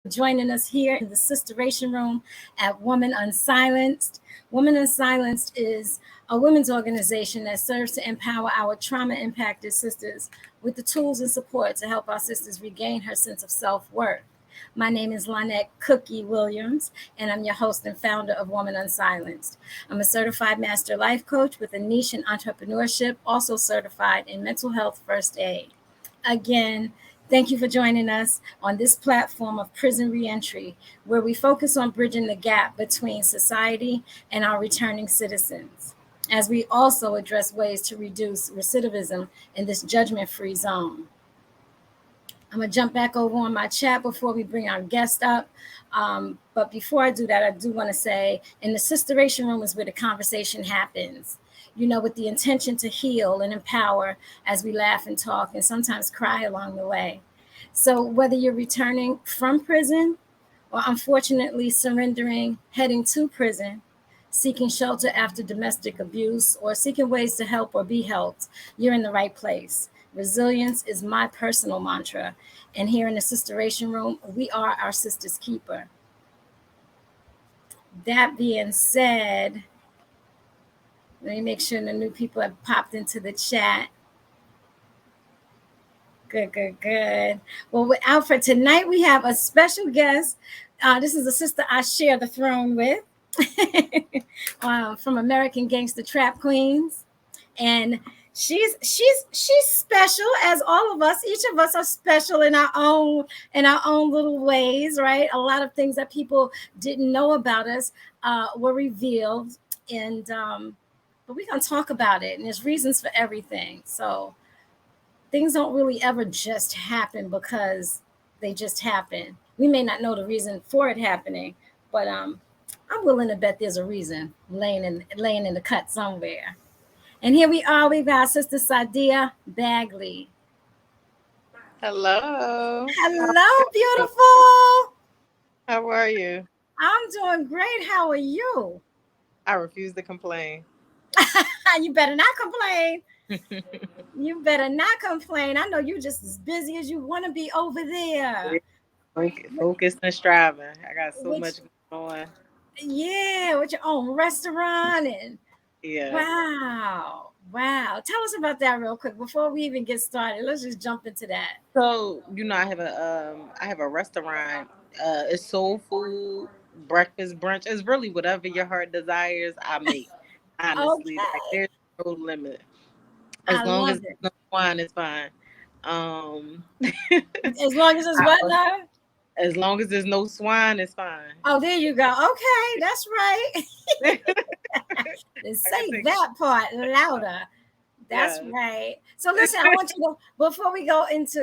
joining us here in the Sisteration Room at Woman Unsilenced. Woman Unsilenced is a women's organization that serves to empower our trauma impacted sisters with the tools and support to help our sisters regain her sense of self worth. My name is Lynette Cookie Williams, and I'm your host and founder of Woman Unsilenced. I'm a certified master life coach with a niche in entrepreneurship, also certified in mental health first aid. Again, thank you for joining us on this platform of prison reentry, where we focus on bridging the gap between society and our returning citizens, as we also address ways to reduce recidivism in this judgment free zone. I'm going to jump back over on my chat before we bring our guest up. But before I do that, I do want to say in the Sisteration Room is where the conversation happens, with the intention to heal and empower as we laugh and talk and sometimes cry along the way. So whether you're returning from prison or unfortunately surrendering, heading to prison, seeking shelter after domestic abuse, or seeking ways to help or be helped, you're in the right place. Resilience is my personal mantra. And here in the Sisteration Room, we are our sister's keeper. That being said, let me make sure the new people have popped into the chat. Good. Well, without for tonight, we have a special guest. This is a sister I share the throne with from American Gangster Trap Queens. And she's special as all of us. Each of us are special in our own little ways, right? A lot of things that people didn't know about us were revealed, and but we're gonna talk about it. And there's reasons for everything. So things don't really ever just happen because they just happen. We may not know the reason for it happening, but I'm willing to bet there's a reason laying in the cut somewhere. And here we are. We've got Sister Sydia Bagley. Hello. Hello, beautiful. How are you? I'm doing great. How are you? I refuse to complain. You better not complain. You better not complain. I know you're just as busy as you want to be over there. Focused and striving. I got so Which, much going on. yeah, with your own restaurant and Yeah. wow. Tell us about that real quick before we even get started. Let's just jump into that. So I have a restaurant. It's soul food, breakfast, brunch. It's really whatever your heart desires. I make. Honestly, like Okay, there's no limit. As I long as love there's it. no wine, it's fine. Um, As long as it's I, what now? as long as there's no swine, it's fine. Oh, there you go. Okay, that's right. I can Say take. that part louder. That's Yeah. right. So listen, I want you to, before we go into,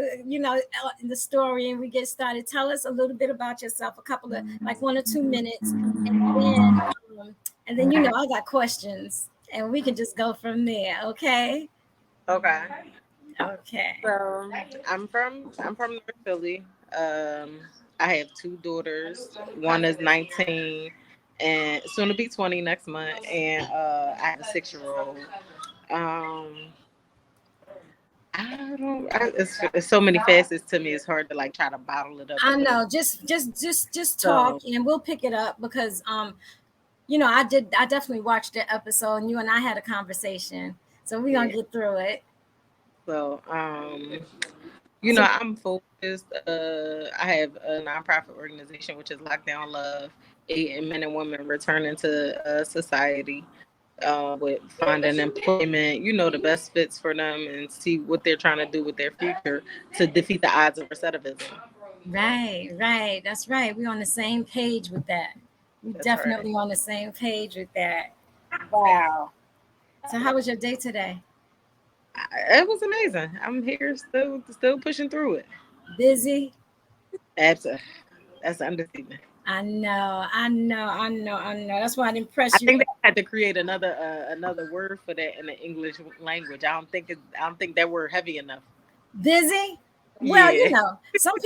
the story and we get started, tell us a little bit about yourself, a couple of like 1 or 2 minutes, and then I got questions and we can just go from there. Okay. Okay. Okay. So I'm from North Philly. Um, I have two daughters. One is 19 and soon to be 20 next month, and I have a 6-year-old. Um, it's so many facets to me. It's hard to like try to bottle it up I into the. know. Just talk So and we'll pick it up because I definitely watched the episode and you and I had a conversation. So we're gonna yeah. get through it. So So I'm focused. I have a nonprofit organization which is Lockdown Love, aiding men and women returning to society with finding employment, the best fits for them and see what they're trying to do with their future to defeat the odds of recidivism. right. That's right. We're on the same page with that. We That's right. definitely on the same page with that. Wow. So how was your day today? It was amazing. I'm here still pushing through it. Busy? Absolutely. That's an understatement. I know. That's why I didn't I press you. think they had to create another word for that in the English language. I don't think that word heavy enough. Busy? Well, Yeah. some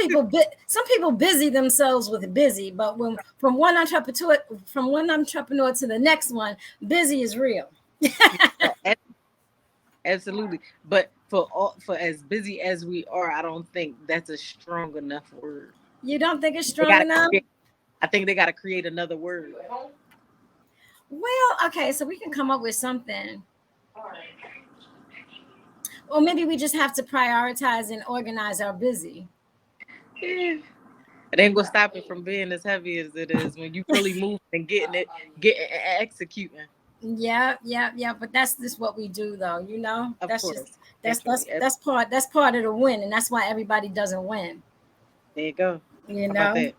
people busy themselves with busy, but when from one entrepreneur to the next one, busy is real. Yeah, absolutely. But for as busy as we are, I don't think that's a strong enough word. You don't think it's They strong gotta enough? I think they got to create another word. Well, okay, so we can come up with something. Or maybe we just have to prioritize and organize our busy. Yeah. It ain't gonna stop it from being as heavy as it is when you really moving and getting executing. Yeah, yeah, yeah. But that's just what we do, though. You know, Of that's just course, that's naturally. that's that's part of the win, and that's why everybody doesn't win. There you go. You How about know,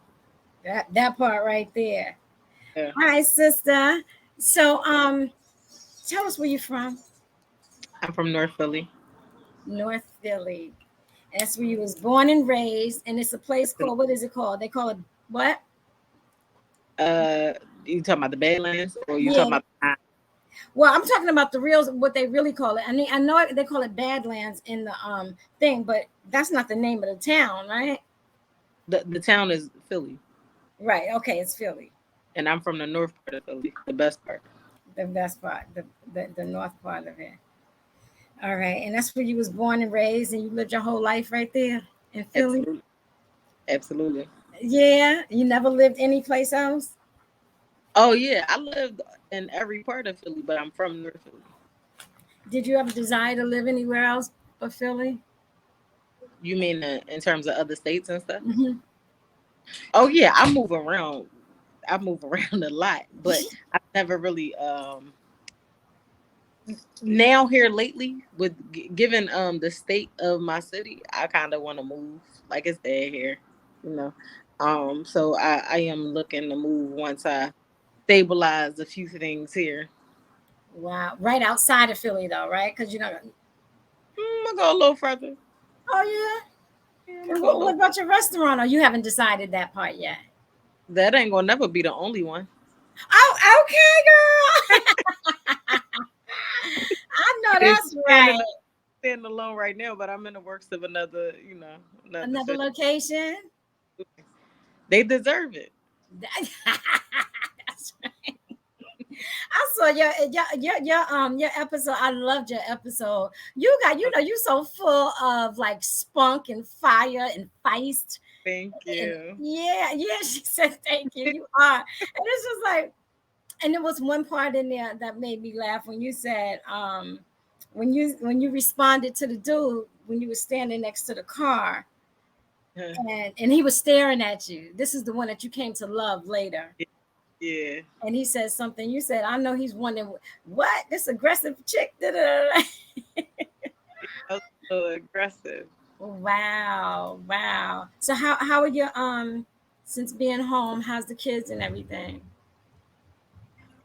that? that part right there. Yeah. All right, sister. So, tell us where you're from. I'm from North Philly. North Philly. That's where you was born and raised, and it's a place called, what is it called? They call it what? Uh, you talking about the Badlands or you Yeah. talking about? Well, I'm talking about the real, what they really call it. I mean, I know they call it Badlands in the thing, but that's not the name of the town, right? The town is Philly, Right. Okay, it's Philly, and I'm from the north part of Philly, the best part. the best part, the north part of it. All right, and that's where you was born and raised, and you lived your whole life right there in Philly. Absolutely, absolutely. Yeah, you never lived any place else. Oh yeah, I lived in every part of Philly, but I'm from North Philly. Did you ever desire to live anywhere else but Philly? You mean in terms of other states and stuff? Hmm. Oh yeah, I move around. I move around a lot, but I've never really now here lately with given the state of my city, I kind of want to move. Like it's dead here, you know. So I am looking to move once I stabilize a few things here. Wow, right outside of Philly though, right? Because you know. I'm gonna go a little further. Oh yeah. Yeah, I'm And gonna go a what little. about your restaurant? Or you haven't decided that part yet? That ain't gonna never be the only one. Oh, okay, girl. I know It's that's right. standing alone right now, but I'm in the works of another, another Another situation. location. They deserve it. That's right. I saw your episode. I loved your episode. You got, you so full of like spunk and fire and feist. Thank And you. yeah, yeah, she said thank you. You are. And it's just like, and there was one part in there that made me laugh when you said, when you responded to the dude when you were standing next to the car, and he was staring at you. This is the one that you came to love later. Yeah. And he said something. You said, "I know he's wondering what this aggressive chick." Da-da-da-da." I was so aggressive. Wow, wow. So how are you since being home? How's the kids and everything?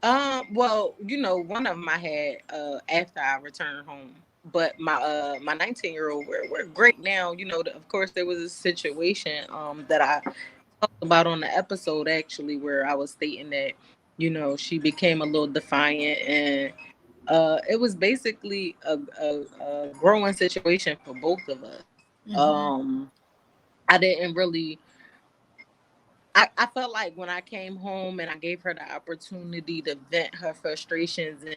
Well, one of them I had after I returned home, but my 19-year-old, we're great now. Of course, there was a situation that I talked about on the episode actually where I was stating that she became a little defiant, and it was basically a growing situation for both of us. Mm-hmm. Um, I didn't really. I felt like when I came home and I gave her the opportunity to vent her frustrations, and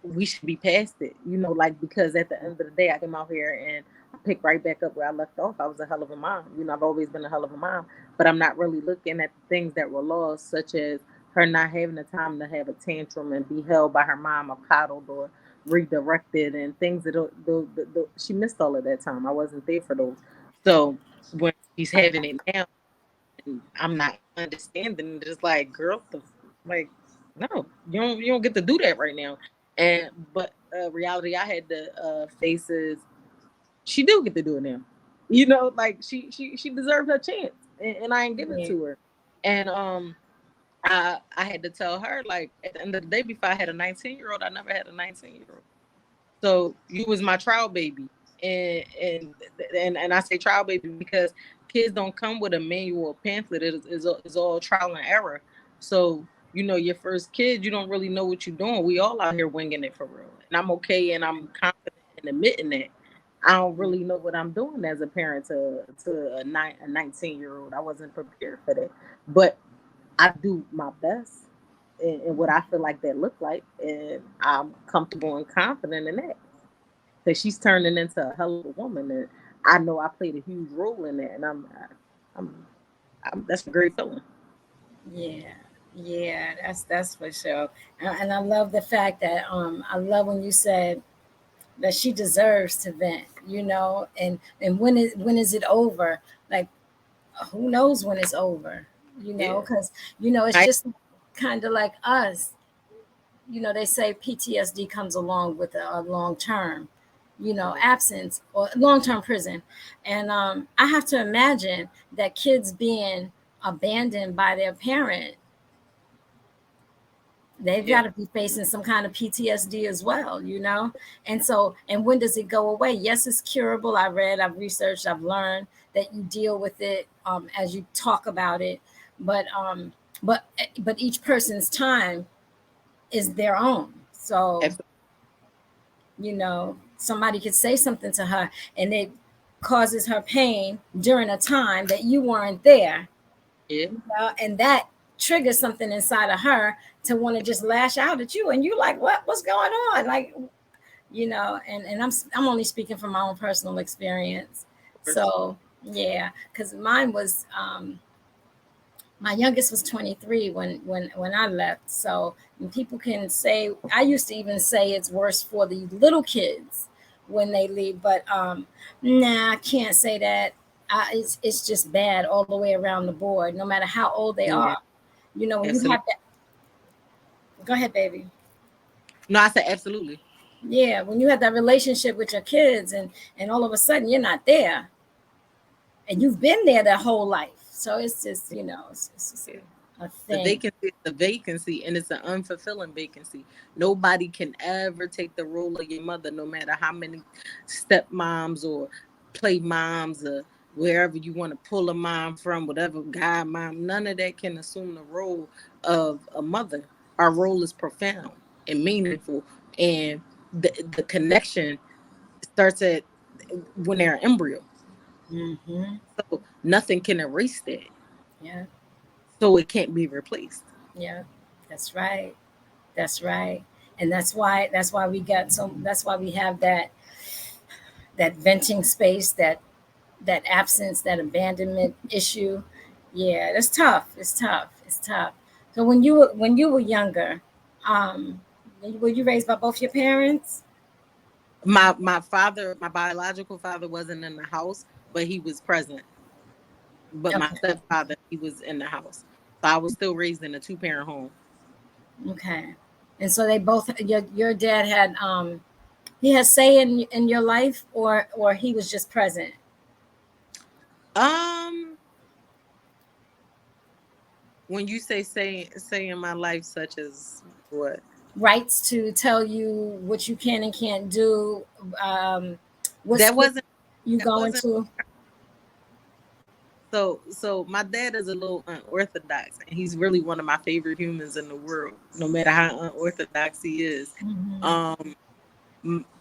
we should be past it, like, because at the end of the day, I came out here and I picked right back up where I left off. I was a hell of a mom. I've always been a hell of a mom, but I'm not really looking at the things that were lost, such as her not having the time to have a tantrum and be held by her mom or coddled or redirected and things that she missed all of that time. I wasn't there for those. So when she's having it now, I'm not understanding. It's like, girl, like, no, you don't get to do that right now. And but reality, I had to face is she do get to do it now. Like she deserved her chance, and I ain't give it Yeah. to her. And I had to tell her, like, at the end of the day, before I had a 19-year-old, I never had a 19-year-old. So you was my trial baby, and I say trial baby because kids don't come with a manual or pamphlet. It's all trial and error. So your first kid, you don't really know what you're doing. We all out here winging it for real, and I'm okay, and I'm confident in admitting that. I don't really know what I'm doing as a parent to a 19-year-old. I wasn't prepared for that, but I do my best in what I feel like that look like, and I'm comfortable and confident in that. Because she's turning into a hell of a woman, and I know I played a huge role in that, and I'm that's a great feeling. Yeah, yeah, that's for sure. And I love the fact that I love when you said that she deserves to vent, and when is it over? Like, who knows when it's over? Yeah, Because it's I, just kind of like us. They say PTSD comes along with a long term, absence or long term prison. And I have to imagine that kids being abandoned by their parent, they've got yeah, to be facing some kind of PTSD as well. And when does it go away? Yes, it's curable. I've researched, I've learned that you deal with it as you talk about it. But each person's time is their own. So absolutely. somebody could say something to her and it causes her pain during a time that you weren't there, Yeah, and that triggers something inside of her to want to just lash out at you, and you're like, what's going on? Like, and I'm only speaking from my own personal experience. of course. So yeah, because mine was my youngest was 23 when I left. So people can say, I used to even say it's worse for the little kids when they leave, but nah, I can't say that. It's just bad all the way around the board, no matter how old they Yeah, are. When you absolutely. have that, go ahead, baby. No, I said absolutely. Yeah, when you have that relationship with your kids, and all of a sudden you're not there, and you've been there their whole life. So it's just, it's just Yeah. a The thing. vacancy is the vacancy, and it's an unfulfilling vacancy. Nobody can ever take the role of your mother, no matter how many stepmoms or play moms or wherever you want to pull a mom from, whatever guy mom. None of that can assume the role of a mother. Our role is profound and meaningful, and the connection starts at when they're an embryo. Hmm. So nothing can erase that. Yeah. So it can't be replaced. Yeah, that's right. That's right. And that's why we have that venting space, that absence, that abandonment issue. Yeah, that's tough. It's tough. It's tough. So when you were younger, um, were you raised by both your parents? My father, my biological father, wasn't in the house, but he was present. But my Okay. stepfather, he was in the house, so I was still raised in a 2 parent home. Okay. And so they both your dad had he has say in your life, or he was just present. Um, when you say in my life, such as what? Rights to tell you what you can and can't do, what That school wasn't you that going wasn't. to. So my dad is a little unorthodox, and he's really one of my favorite humans in the world. No matter how unorthodox he is, Hmm. um,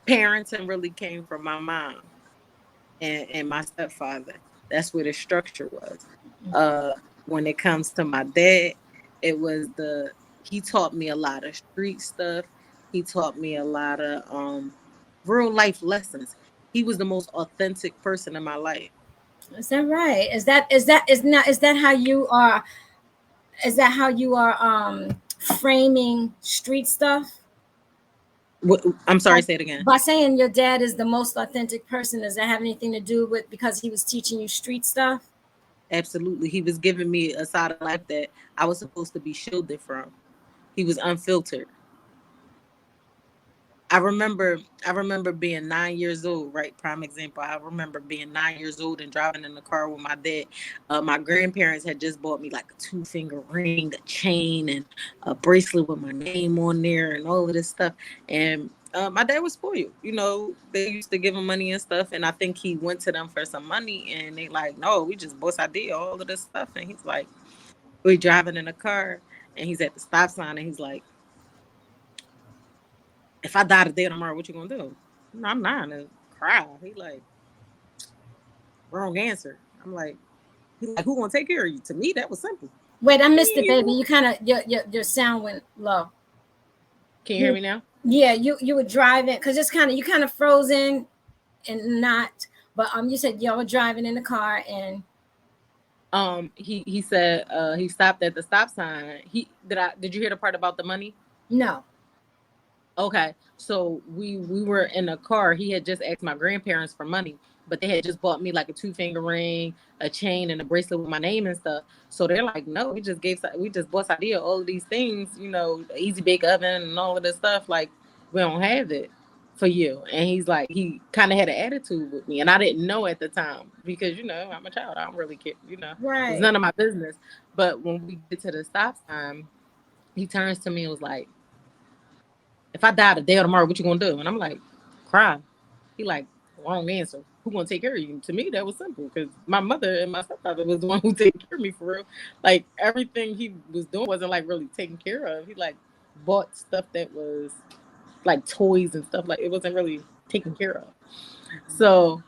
parenting really came from my mom and my stepfather. That's where the structure was. Uh, when it comes to my dad, it was he taught me a lot of street stuff. He taught me a lot of real life lessons. He was the most authentic person in my life. Is that right? Is that how you are? Is that how you are framing street stuff? I'm sorry, Like, say it again. by saying your dad is the most authentic person, does that have anything to do with because he was teaching you street stuff? Absolutely. He was giving me a side of life that I was supposed to be shielded from. He was unfiltered. I remember I remember being 9 years old, right? Prime example. I remember being 9 years old and driving in the car with my dad. My grandparents had just bought me like a 2 finger ring, a chain, and a bracelet with my name on there and all of this stuff. And my dad was spoiled. They used to give him money and stuff. And I think he went to them for some money and they like, no, we just bought idea, all of this stuff. And he's like, we're driving in a car and he's at the stop sign and he's like, if I die today or tomorrow, what you gonna do? No, I'm not gonna cry. He like, wrong answer. I'm like, he like, who gonna take care of you? To me, that was simple. Wait, I missed Me and it, baby. you. You kind of your sound went low. Can you hear You me now? Yeah, you were driving because you kind of frozen and not. But you said y'all were driving in the car and He said he stopped at the stop sign. Did you hear the part about the money? no. Okay, so we were in a car. He had just asked my grandparents for money, but they had just bought me like a 2 finger ring, a chain, and a bracelet with my name and stuff. So they're like, no, we just bought Sydia all of these things, easy bake oven and all of this stuff. Like, we don't have it for you. And he's like, he kind of had an attitude with me, and I didn't know at the time because I'm a child. I don't really care. It's Right. none of my business. But when we get to the stop sign, he turns to me and was like, if I die today or tomorrow, what you gonna do? And I'm like, cry. He like, wrong answer. Who gonna take care of you? To me, that was simple because my mother and my stepfather was the one who took care of me for real. Like everything he was doing wasn't like really taken care of. He like bought stuff that was like toys and stuff. Like it wasn't really taken care of. So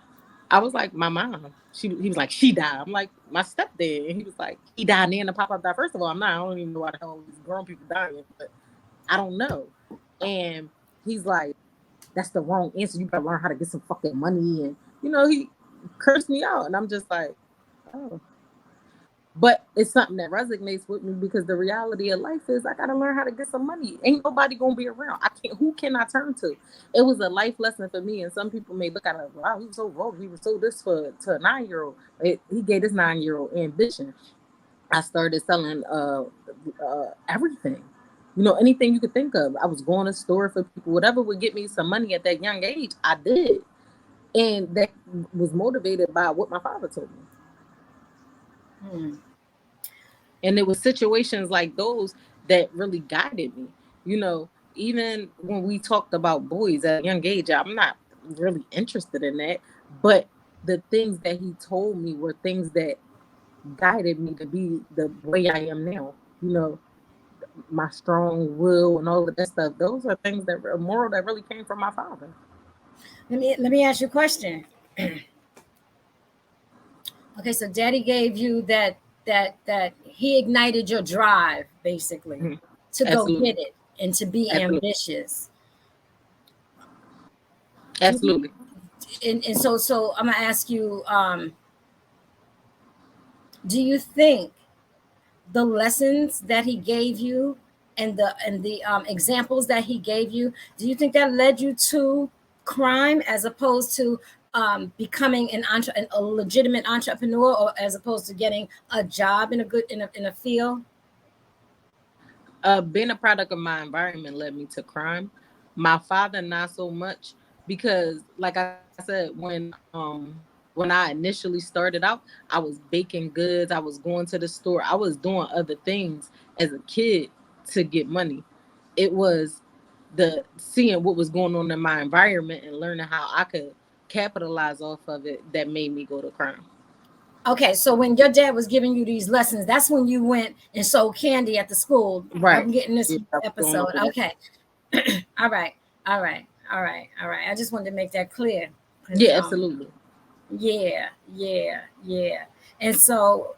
I was like, my mom. He was like, she died. I'm like, my stepdad. And he was like, he died and then the pop-up died. First of all, I don't even know why the hell these grown people dying, but I don't know. And he's like, that's the wrong answer. You gotta learn how to get some fucking money. And, he cursed me out. And I'm just like, oh. But it's something that resonates with me because the reality of life is I gotta learn how to get some money. Ain't nobody gonna be around. Who can I turn to? It was a life lesson for me. And some people may look at it, wow, he was so wrong. He was so this to a 9-year-old. He gave this 9-year-old ambition. I started selling everything. Anything you could think of. I was going to store for people, whatever would get me some money at that young age, I did. And that was motivated by what my father told me. And it was situations like those that really guided me. Even when we talked about boys at a young age, I'm not really interested in that. But the things that he told me were things that guided me to be the way I am now. My strong will and all of that stuff. Those are things that are moral that really came from my father. Let me ask you a question. Okay, so daddy gave you that he ignited your drive basically to Absolutely. go get it and to be ambitious. Absolutely. And so I'm gonna ask you, do you think the lessons that he gave you and the examples that he gave you, do you think that led you to crime as opposed to becoming a legitimate entrepreneur, or as opposed to getting a job in a field? Being a product of my environment led me to crime. My father, not so much, because like I said, when I initially started out, I was baking goods, I was going to the store, I was doing other things as a kid to get money. It was the seeing what was going on in my environment and learning how I could capitalize off of it that made me go to crime. Okay, so when your dad was giving you these lessons, that's when you went and sold candy at the school. Right. I'm getting this Yeah, episode. Okay. All right. All right. All right. All right. I just wanted to make that clear. Yeah, absolutely. Yeah. And so,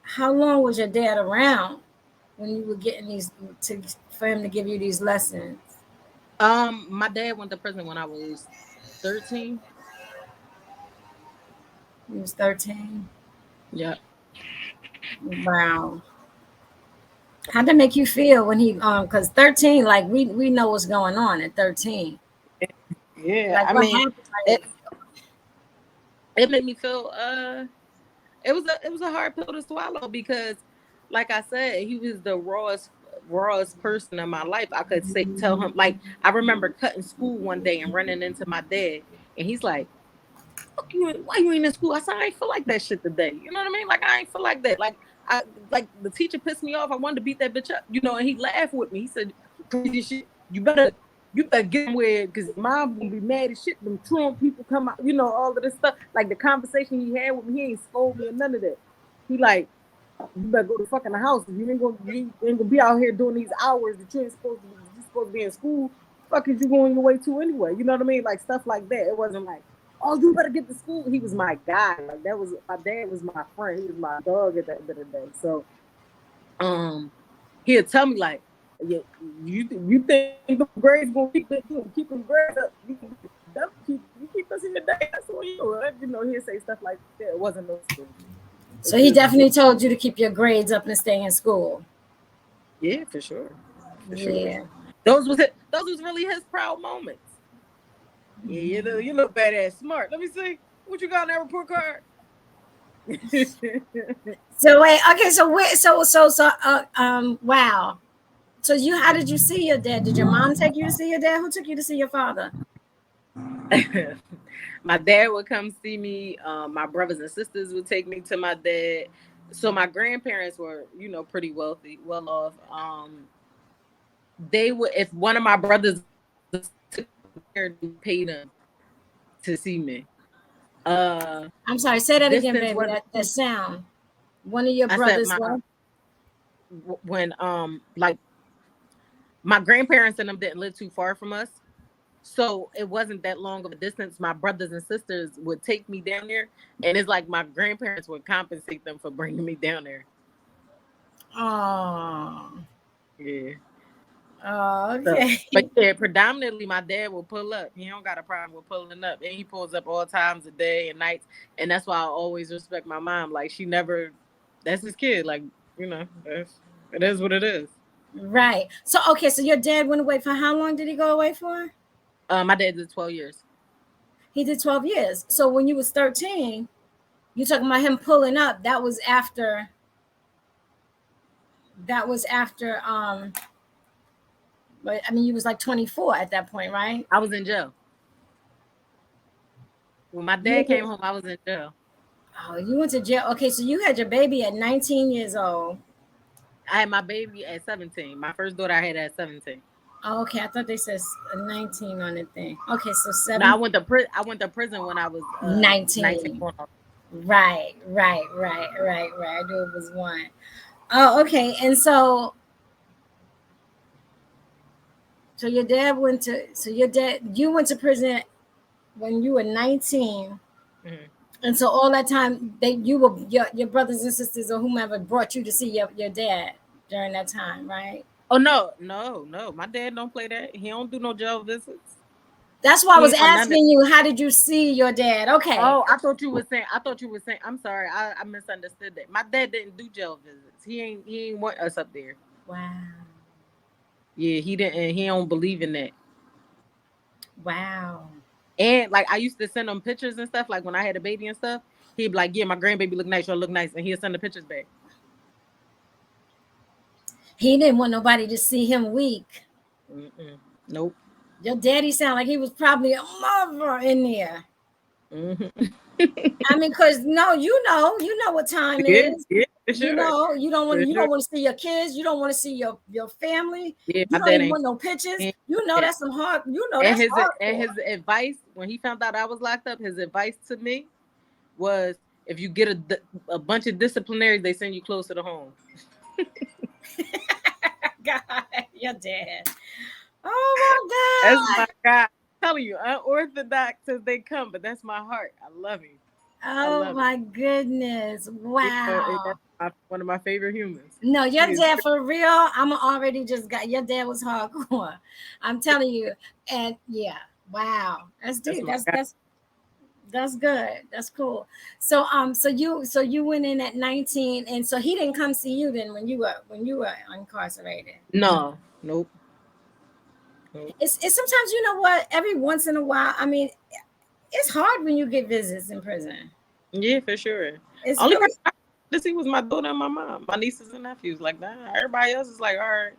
how long was your dad around when you were getting for him to give you these lessons? My dad went to prison when I was 13. He was 13. Yeah. Wow. How'd that make you feel when he because 13, like we know what's going on at 13. Yeah, Like what happened? it made me feel it was a hard pill to swallow because like I said, he was the rawest person in my life. I could tell him, like, I remember cutting school one day and running into my dad, and he's like, fuck you, why you ain't in school? I said, I ain't feel like that shit today. You know what I mean? Like, I ain't feel like that. Like the teacher pissed me off. I wanted to beat that bitch up, and he laughed with me. He said, crazy shit, you better get somewhere because mom gonna be mad as shit. Them Trump people come out, all of this stuff. Like the conversation he had with me, he ain't scold me or none of that. He like, you better go to fucking the house. You ain't gonna be out here doing these hours that you ain't supposed to be. You supposed to be in school. Fuck is you going your way to anyway? You know what I mean? Like stuff like that. It wasn't like, oh, you better get to school. He was my guy. Like that was my dad was my friend. He was my dog at the end of the day. So, he'll tell me like, yeah, you think the grades gonna keep them grades up? you keep us in your day. That's on you. He'll say stuff like that. It wasn't no school. So he definitely told you to keep your grades up and stay in school. Yeah, for sure. Yeah. Those was really his proud moments. Yeah, you look badass smart. Let me see. What you got on that report card? So wait, okay, wow. So how did you see your dad? Did your mom take you to see your dad? Who took you to see your father? My dad would come see me. My brothers and sisters would take me to my dad. So my grandparents were, pretty wealthy, well off. They would, if one of my brothers took there, they paid them to see me. I'm sorry, say that again, baby. That sound. One of your brothers when like my grandparents and them didn't live too far from us. So it wasn't that long of a distance. My brothers and sisters would take me down there, and it's like my grandparents would compensate them for bringing me down there. Oh. Yeah. Oh, okay. So, but yeah, predominantly my dad will pull up. He don't got a problem with pulling up, and he pulls up all times of day and nights. And that's why I always respect my mom. Like she never, that's his kid. Like it is what it is. Right. So okay. So your dad went away for how long? Did he go away for? My dad did 12 years. He did 12 years. So when you was 13, you talking about him pulling up? That was after. But I mean, you was like 24 at that point, right? I was in jail. When my dad came home, I was in jail. Oh, you went to jail. Okay, so you had your baby at 19 years old. I had my baby at 17. My first daughter I had at 17. Oh, okay, I thought they said 19 on the thing. Okay, so 7. No, I went to prison when I was 19. Right. I knew it was one. Oh, okay, and so your dad went to. So you went to prison when you were 19. Mm-hmm. And so all that time, your brothers and sisters or whomever brought you to see your dad during that time, right? Oh no! My dad don't play that. He don't do no jail visits. That's why I was asking you, how did you see your dad? Okay. Oh, I thought you were saying. I'm sorry. I misunderstood that. My dad didn't do jail visits. He ain't want us up there. Wow. Yeah, he didn't. He don't believe in that. Wow. And like I used to send him pictures and stuff. Like when I had a baby and stuff, he'd be like, "Yeah, my grandbaby look nice. Y'all look nice," and he'll send the pictures back. He didn't want nobody to see him weak. Nope. Your daddy sounded like he was probably a mother in there. Mm-hmm. I mean, cause you know what time is. Yeah, sure. You don't want to see your kids. You don't want to see your family. Yeah, you don't even want no pictures. That's some hard. That's hard. And his advice when he found out I was locked up, his advice to me was, if you get a bunch of disciplinaries, they send you closer to home. God, your dad. Oh my God. That's my God. I'm telling you, unorthodox as they come, but that's my heart. I love him. Oh my goodness. Wow. One of my favorite humans. No, your dad for real. I'm already just got your dad was hardcore. I'm telling you. And yeah, wow. That's deep. That's good. That's cool. So so you went in at 19, and so he didn't come see you then when you were incarcerated. No, nope. It's sometimes, you know what, every once in a while, I mean, it's hard when you get visits in prison. Yeah, for sure. Only person I to see was my daughter and my mom, my nieces and nephews. Like that, everybody else is like, all right.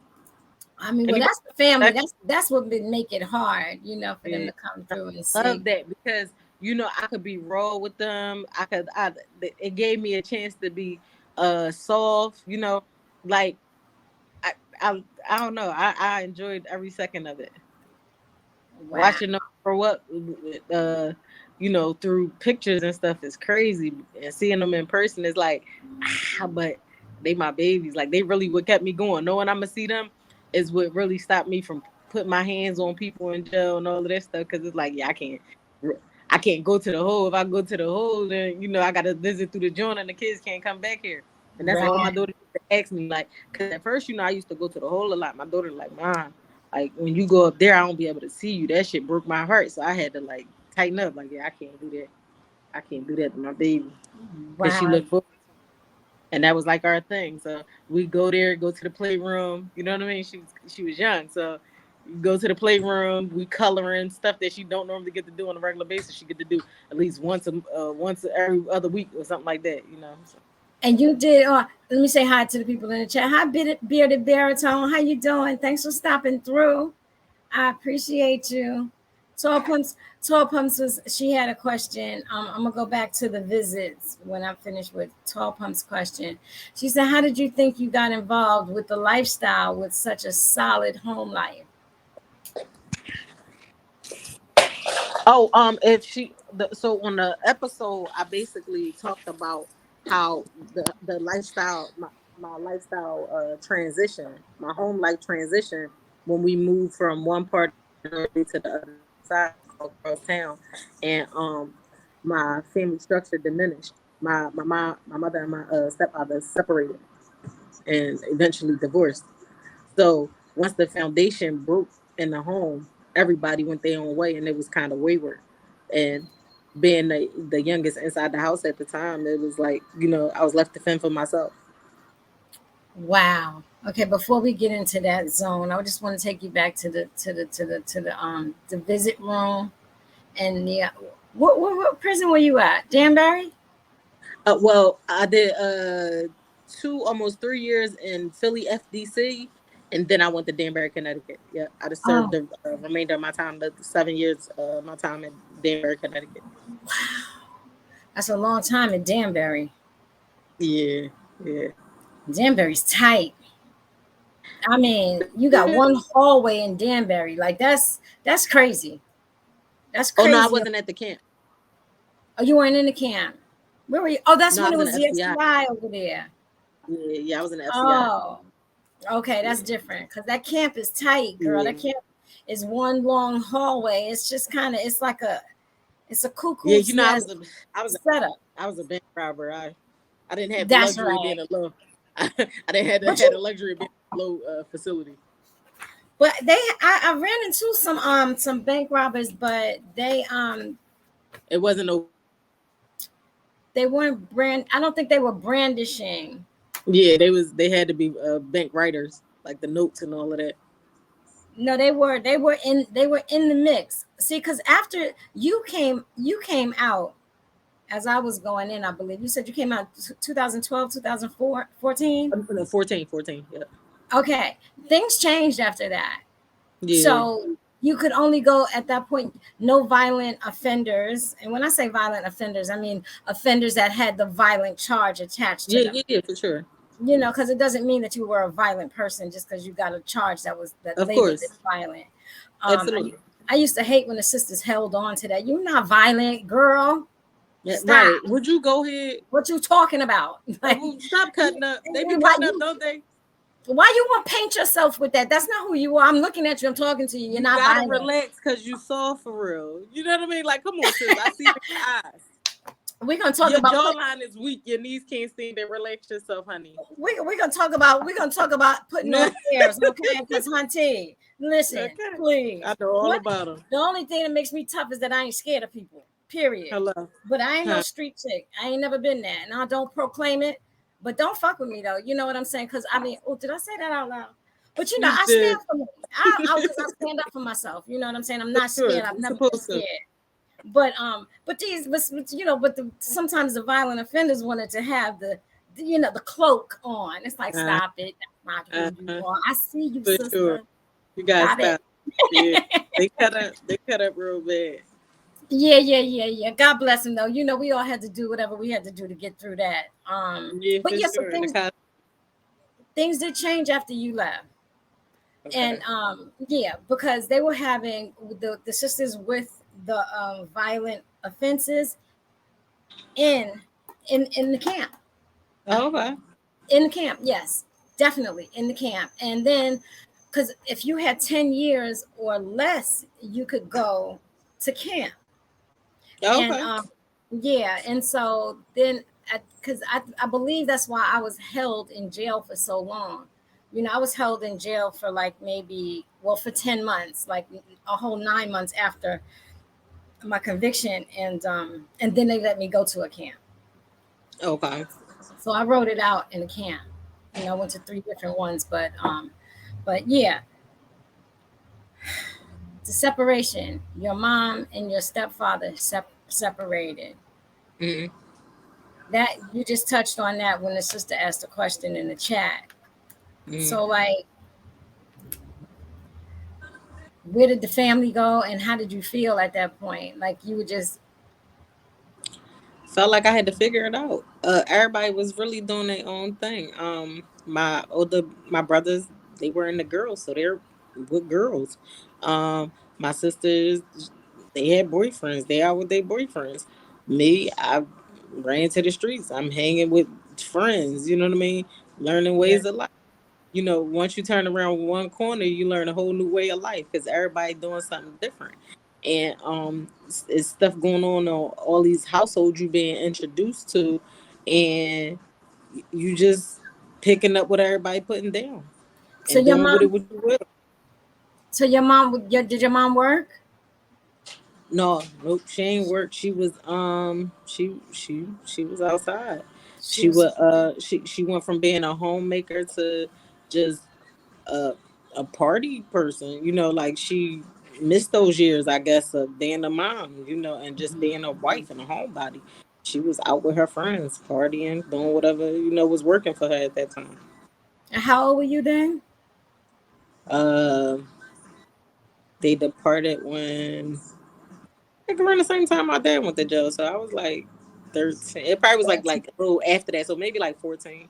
I mean, well, that's the family. That's what would make it hard, for them to come through and see. I love that because I could be raw with them. It gave me a chance to be soft. Like I don't know. I enjoyed every second of it. Wow. Watching them grow up, through pictures and stuff is crazy, and seeing them in person is like, but they my babies. Like they really what kept me going. Knowing I'm gonna see them is what really stopped me from putting my hands on people in jail and all of that stuff. Because it's like, yeah, I can't go to the hole. If I go to the hole, then I got to visit through the joint, and the kids can't come back here. And that's all my daughter used to ask me. Like, because at first, I used to go to the hole a lot. My daughter like, Mom, Like when you go up there, I don't be able to see you. That shit broke my heart. So I had to like tighten up. Like, yeah, I can't do that. I can't do that to my baby. Cause she Wow. looked forward. And that was like our thing. So we go there, go to the playroom. You know what I mean? She was young, so you go to the playroom. We coloring stuff that she don't normally get to do on a regular basis. She get to do at least once every other week or something like that. You know. So. And you did. Let me say hi to the people in the chat. Hi, bearded baritone. How you doing? Thanks for stopping through. I appreciate you. Tall Pumps was. She had a question. I'm gonna go back to the visits when I'm finished with Tall Pumps' question. She said, "How did you think you got involved with the lifestyle with such a solid home life?" Oh, so on the episode, I basically talked about how the lifestyle, my lifestyle transition, my home life transition when we moved from one part of the to the other side across town, and my family structure diminished. My mother and my stepfather separated and eventually divorced. So once the foundation broke in the home, everybody went their own way, and it was kind of wayward. And being the youngest inside the house at the time, it was like, I was left to fend for myself. Wow. Okay, before we get into that zone, I just want to take you back to the visit room and the what prison were you at? Danbury? Well, I did almost 3 years in Philly FDC, and then I went to Danbury, Connecticut. Yeah, I just served Oh, the remainder of my time, the 7 years, my time in Danbury, Connecticut. that's a long time in Danbury. Yeah, yeah. Danbury's tight. I mean, you got one hallway in Danbury. Like that's crazy. That's Oh no, I crazy. wasn't at the camp. Oh, you weren't in the camp. Where were you? Oh, that's No, I when it was in was the the FCI. SCI over there. Yeah, I was in the FCI. Oh, okay, that's Yeah, different because that camp is tight, girl. yeah, That camp is one long hallway. It's just kind of, it's a yeah. cuckoo's nest I was, setup. I was a bank robber. I didn't have the That's luxury of right. being a low. I didn't have But had the you, luxury of being a low facility. but I ran into some bank robbers, but It wasn't no. they weren't I don't think they were brandishing. Yeah, they had to be bank writers, like the notes and all of that. No, they were in the mix. See, because after you came out as I was going in, I believe you said you came out 2012, 2004, 14. No, 14. Yeah, Okay, things changed after that. yeah, So you could only go at that point, no violent offenders. And when I say violent offenders, I mean offenders that had the violent charge attached to yeah, them. yeah, for sure. Because it doesn't mean that you were a violent person just because you got a charge that Of labeled it course, violent. I, absolutely. I used to hate when the sisters held on to that. You're not violent, girl. Yeah, Stop. right. Would you go ahead? What you talking about? Like, Well, stop cutting up. They be why cutting up, you don't they? why you want to paint yourself with that? That's not who you are. I'm looking at you. I'm talking to you. You're You not gotta violent. relax because you saw for real. You know what I mean? Like, come on, sis. I see it in your eyes. We're gonna talk Your about jawline is weak. Your knees can't stand it. Relax yourself, honey. we're gonna talk about putting on airs, okay? Because hunty, listen, Okay. please. I know all What about them. the only thing that makes me tough is that I ain't scared of people. Period. Hello. But I ain't no Huh. street chick. I ain't never been there, and I don't proclaim it. But don't fuck with me though. You know what I'm saying? Because I mean, oh, did I say that out loud? But You I did. stand for me. I stand up for myself. You know what I'm saying? I'm not Sure. scared. I've You're never been supposed to. scared. But sometimes the violent offenders wanted to have the cloak on. It's like, Uh, stop it. That's not who uh, you are. I see you, for sure. sister. You gotta Got it. stop. Yeah. They cut up. They cut up real bad. Yeah. God bless him though. We all had to do whatever we had to do to get through that. Yeah, But for yeah, so sure. things did change after you left. And Okay. yeah, because they were having the sisters with the violent offenses in in the camp. Oh, okay. In the camp, yes, definitely in the camp. And then, because if you had 10 years or less, you could go to camp. And Okay. yeah, and so then, because I believe that's why I was held in jail for so long, I was held in jail for like maybe, well, for 10 months, like a whole 9 months after my conviction. And then they let me go to a camp. Okay. So I wrote it out in a camp. I went to three different ones, but yeah, the separation, your mom and your stepfather separated. Mm-hmm. That you just touched on that when the sister asked a question in the chat. So Mm-hmm. like, where did the family go and how did you feel at that point? Like you were just Felt like I had to figure it out. Everybody was really doing their own thing. My brothers, they were into girls, so they're with girls. My sisters, they had boyfriends. They out with their boyfriends. Me, I ran to the streets. I'm hanging with friends. You know what I mean? Learning yeah. ways of life. Once you turn around one corner, you learn a whole new way of life because everybody doing something different. And it's stuff going on all these households you being introduced to, and you just picking up what everybody putting down So and your doing with it mom, what you will. did your mom work? No, nope, she ain't work. She was she was outside. She She was. was she went from being a homemaker to just a a party person. Like she missed those years, I guess, of being a mom. And just being a wife and a homebody. She was out with her friends, partying, doing whatever was working for her at that time. And how old were you then? Uh, they departed when like around the same time my dad went to jail, so I was like 13. It probably was like a little after that, so maybe like 14.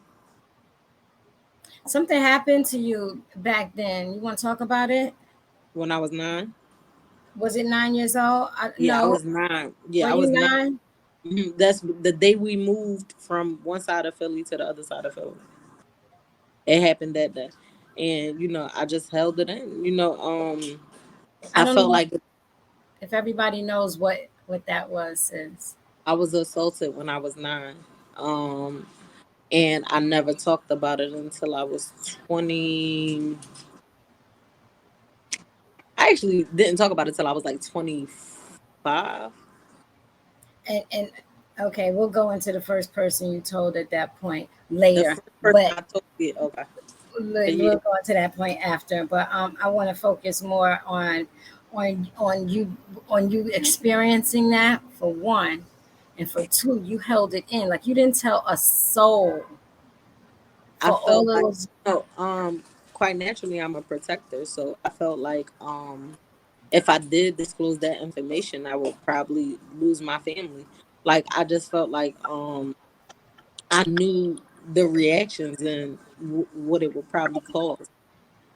Something happened to you back then. You want to talk about it? When I was 9. Was it 9 years old? Yeah, I No. was 9. Were Yeah, I you was 9. 9? That's the day we moved from one side of Philly to the other side of Philly. It happened that day. And I just held it in. I I don't felt know like if everybody knows what that was, sis. I was assaulted when I was 9. And I never talked about it until I was 20. I actually didn't talk about it until I was like 25. And okay, we'll go into the first person you told at that point The later. first person But I told you, okay. But yeah, we'll go into that point after. But I want to focus more on you, experiencing that for one, and for two, you held it in. Like you didn't tell a soul I for felt all of like, those. no, quite naturally, I'm a protector. So I felt like, if I did disclose that information, I would probably lose my family. Like I just felt like, I knew the reactions and what it would probably cause.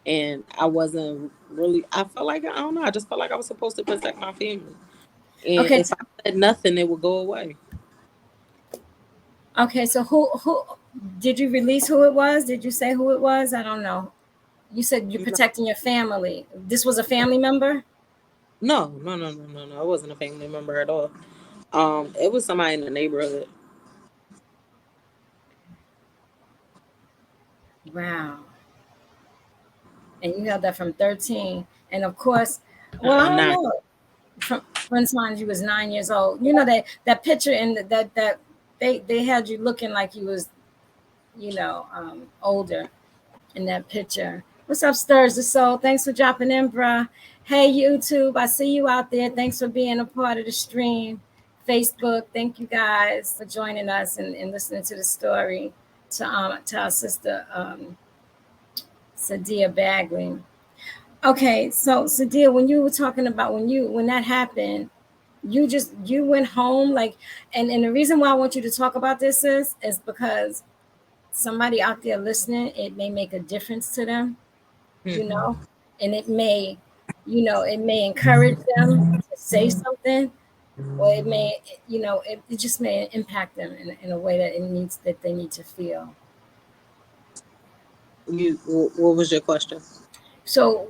And I wasn't really. I felt like, I don't know. I just felt like I was supposed to protect my family. And Okay, if I said nothing, it would go away. okay. So who did you release? Who it was? Did you say who it was? I don't know. You said you're No, protecting your family. This was a family member. no, no, no, no, no, no. I wasn't a family member at all. It was somebody in the neighborhood. Wow. And you held that from 13. And of course, well, I don't Nah. know. From times you was 9 years old. You know that picture in that they had you looking like you was older in that picture. What's up, Stirs the Soul? Thanks for dropping in, bruh. Hey, YouTube, I see you out there. Thanks for being a part of the stream. Facebook, thank you guys for joining us and listening to the story to our sister Sydia Bagley. Okay, so Sydia, when you were talking about when that happened, you went home like, and the reason why I want you to talk about this is because somebody out there listening, it may make a difference to them, you Hmm. know, and it may encourage them to say something, or it may, it just may impact them in a way that they need to feel. What was your question? So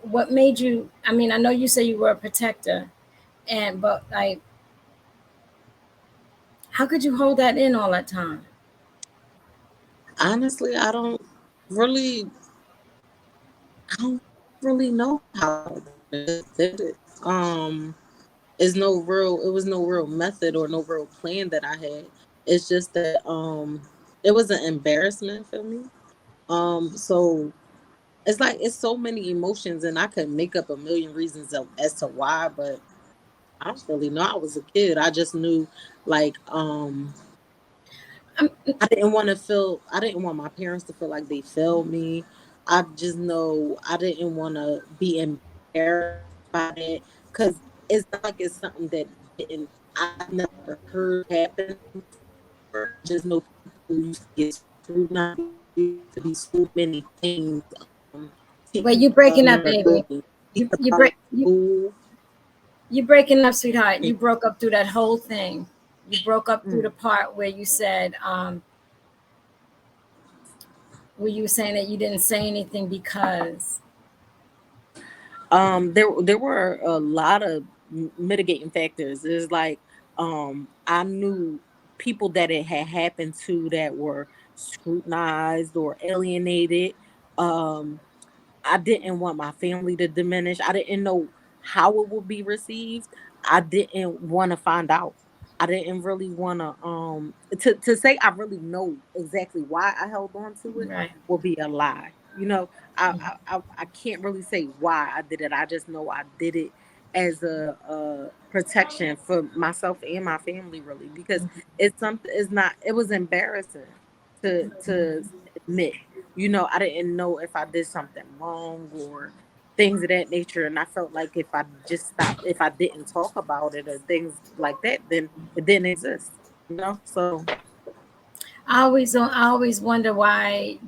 what made you? I mean, I know you say you were a protector, but like, how could you hold that in all that time? Honestly, I don't really. I don't really know how I just did it. It's no real. It was no real method or no real plan that I had. It's just that it was an embarrassment for me. So it's like it's so many emotions, and I could make up a million reasons as to why, but I don't really know. I was a kid. I just knew, like, Um, I didn't want to feel. I didn't want my parents to feel like they failed me. I just know I didn't want to be embarrassed by that because it's not like it's something that didn't. I never heard happen before. I just know people used to get scrutinized. There used to be so many things. Wait, Teachers you breaking up, never baby. told me You about break it in school. you breaking up, sweetheart. You broke up through that whole thing. You broke up through the Mm. part where you said where you were saying that you didn't say anything because There were a lot of mitigating factors. It's like I knew people that it had happened to that were scrutinized or alienated. Um, I didn't want my family to diminish. I didn't know how it would be received. I didn't want to find out. I didn't really want to say I really know exactly why I held on to it right. would be a lie. I can't really say why I did it. I just know I did it as a protection for myself and my family, really, because it's something. It's not. It was embarrassing to admit. I didn't know if I did something wrong or things of that nature. And I felt like if I just stopped, if I didn't talk about it or things like that, then it didn't exist. So I always wonder why,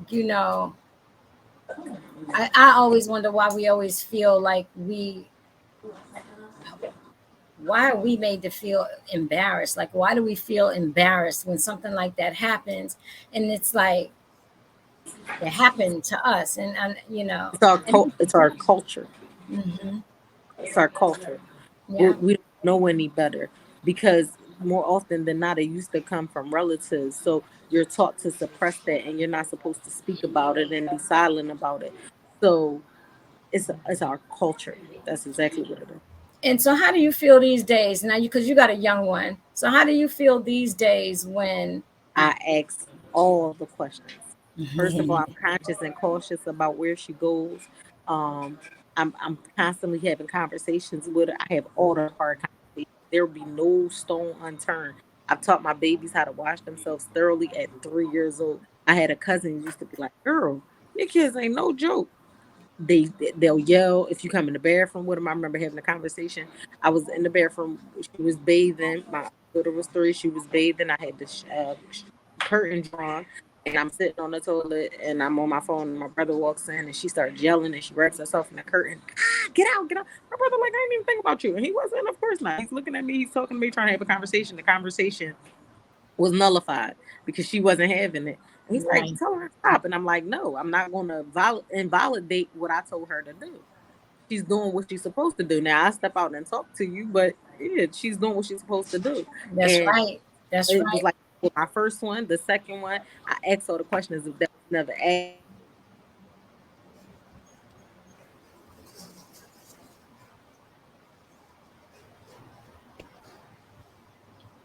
I always wonder why we always feel like why are we made to feel embarrassed? Like, why do we feel embarrassed when something like that happens? And it's like, it happened to us. And it's our culture. hmm It's our culture. yeah, We don't know any better because more often than not, it used to come from relatives. So you're taught to suppress that, and you're not supposed to speak about it and be silent about it. So it's our culture. That's exactly what it is. and so how do you feel these days now? Because you got a young one. So how do you feel these days when I ask all the questions. First of all, I'm conscious and cautious about where she goes. Um, I'm constantly having conversations with her. I have all the hard conversations. There will be no stone unturned. I've taught my babies how to wash themselves thoroughly at 3 years old. I had a cousin who used to be like, "Girl, your kids ain't no joke." They'll yell if you come in the bathroom with them. I remember having a conversation. I was in the bathroom. She was bathing. My daughter was 3. She was bathing. I had the curtain drawn, and I'm sitting on the toilet, and I'm on my phone. And my brother walks in, and she starts yelling, and she wraps herself in the curtain. Ah, get out, get out! My brother like, I didn't even think about you, and he wasn't. Of course not. He's looking at me. He's talking to me, trying to have a conversation. The conversation was nullified because she wasn't having it. And he's like, right? tell her to stop. And I'm like, no, I'm not going to invalidate what I told her to do. She's doing what she's supposed to do. Now I step out and talk to you, but yeah, she's doing what she's supposed to do. That's And right. That's it was right. like with my first one, the second one, I asked all the questions that was never asked.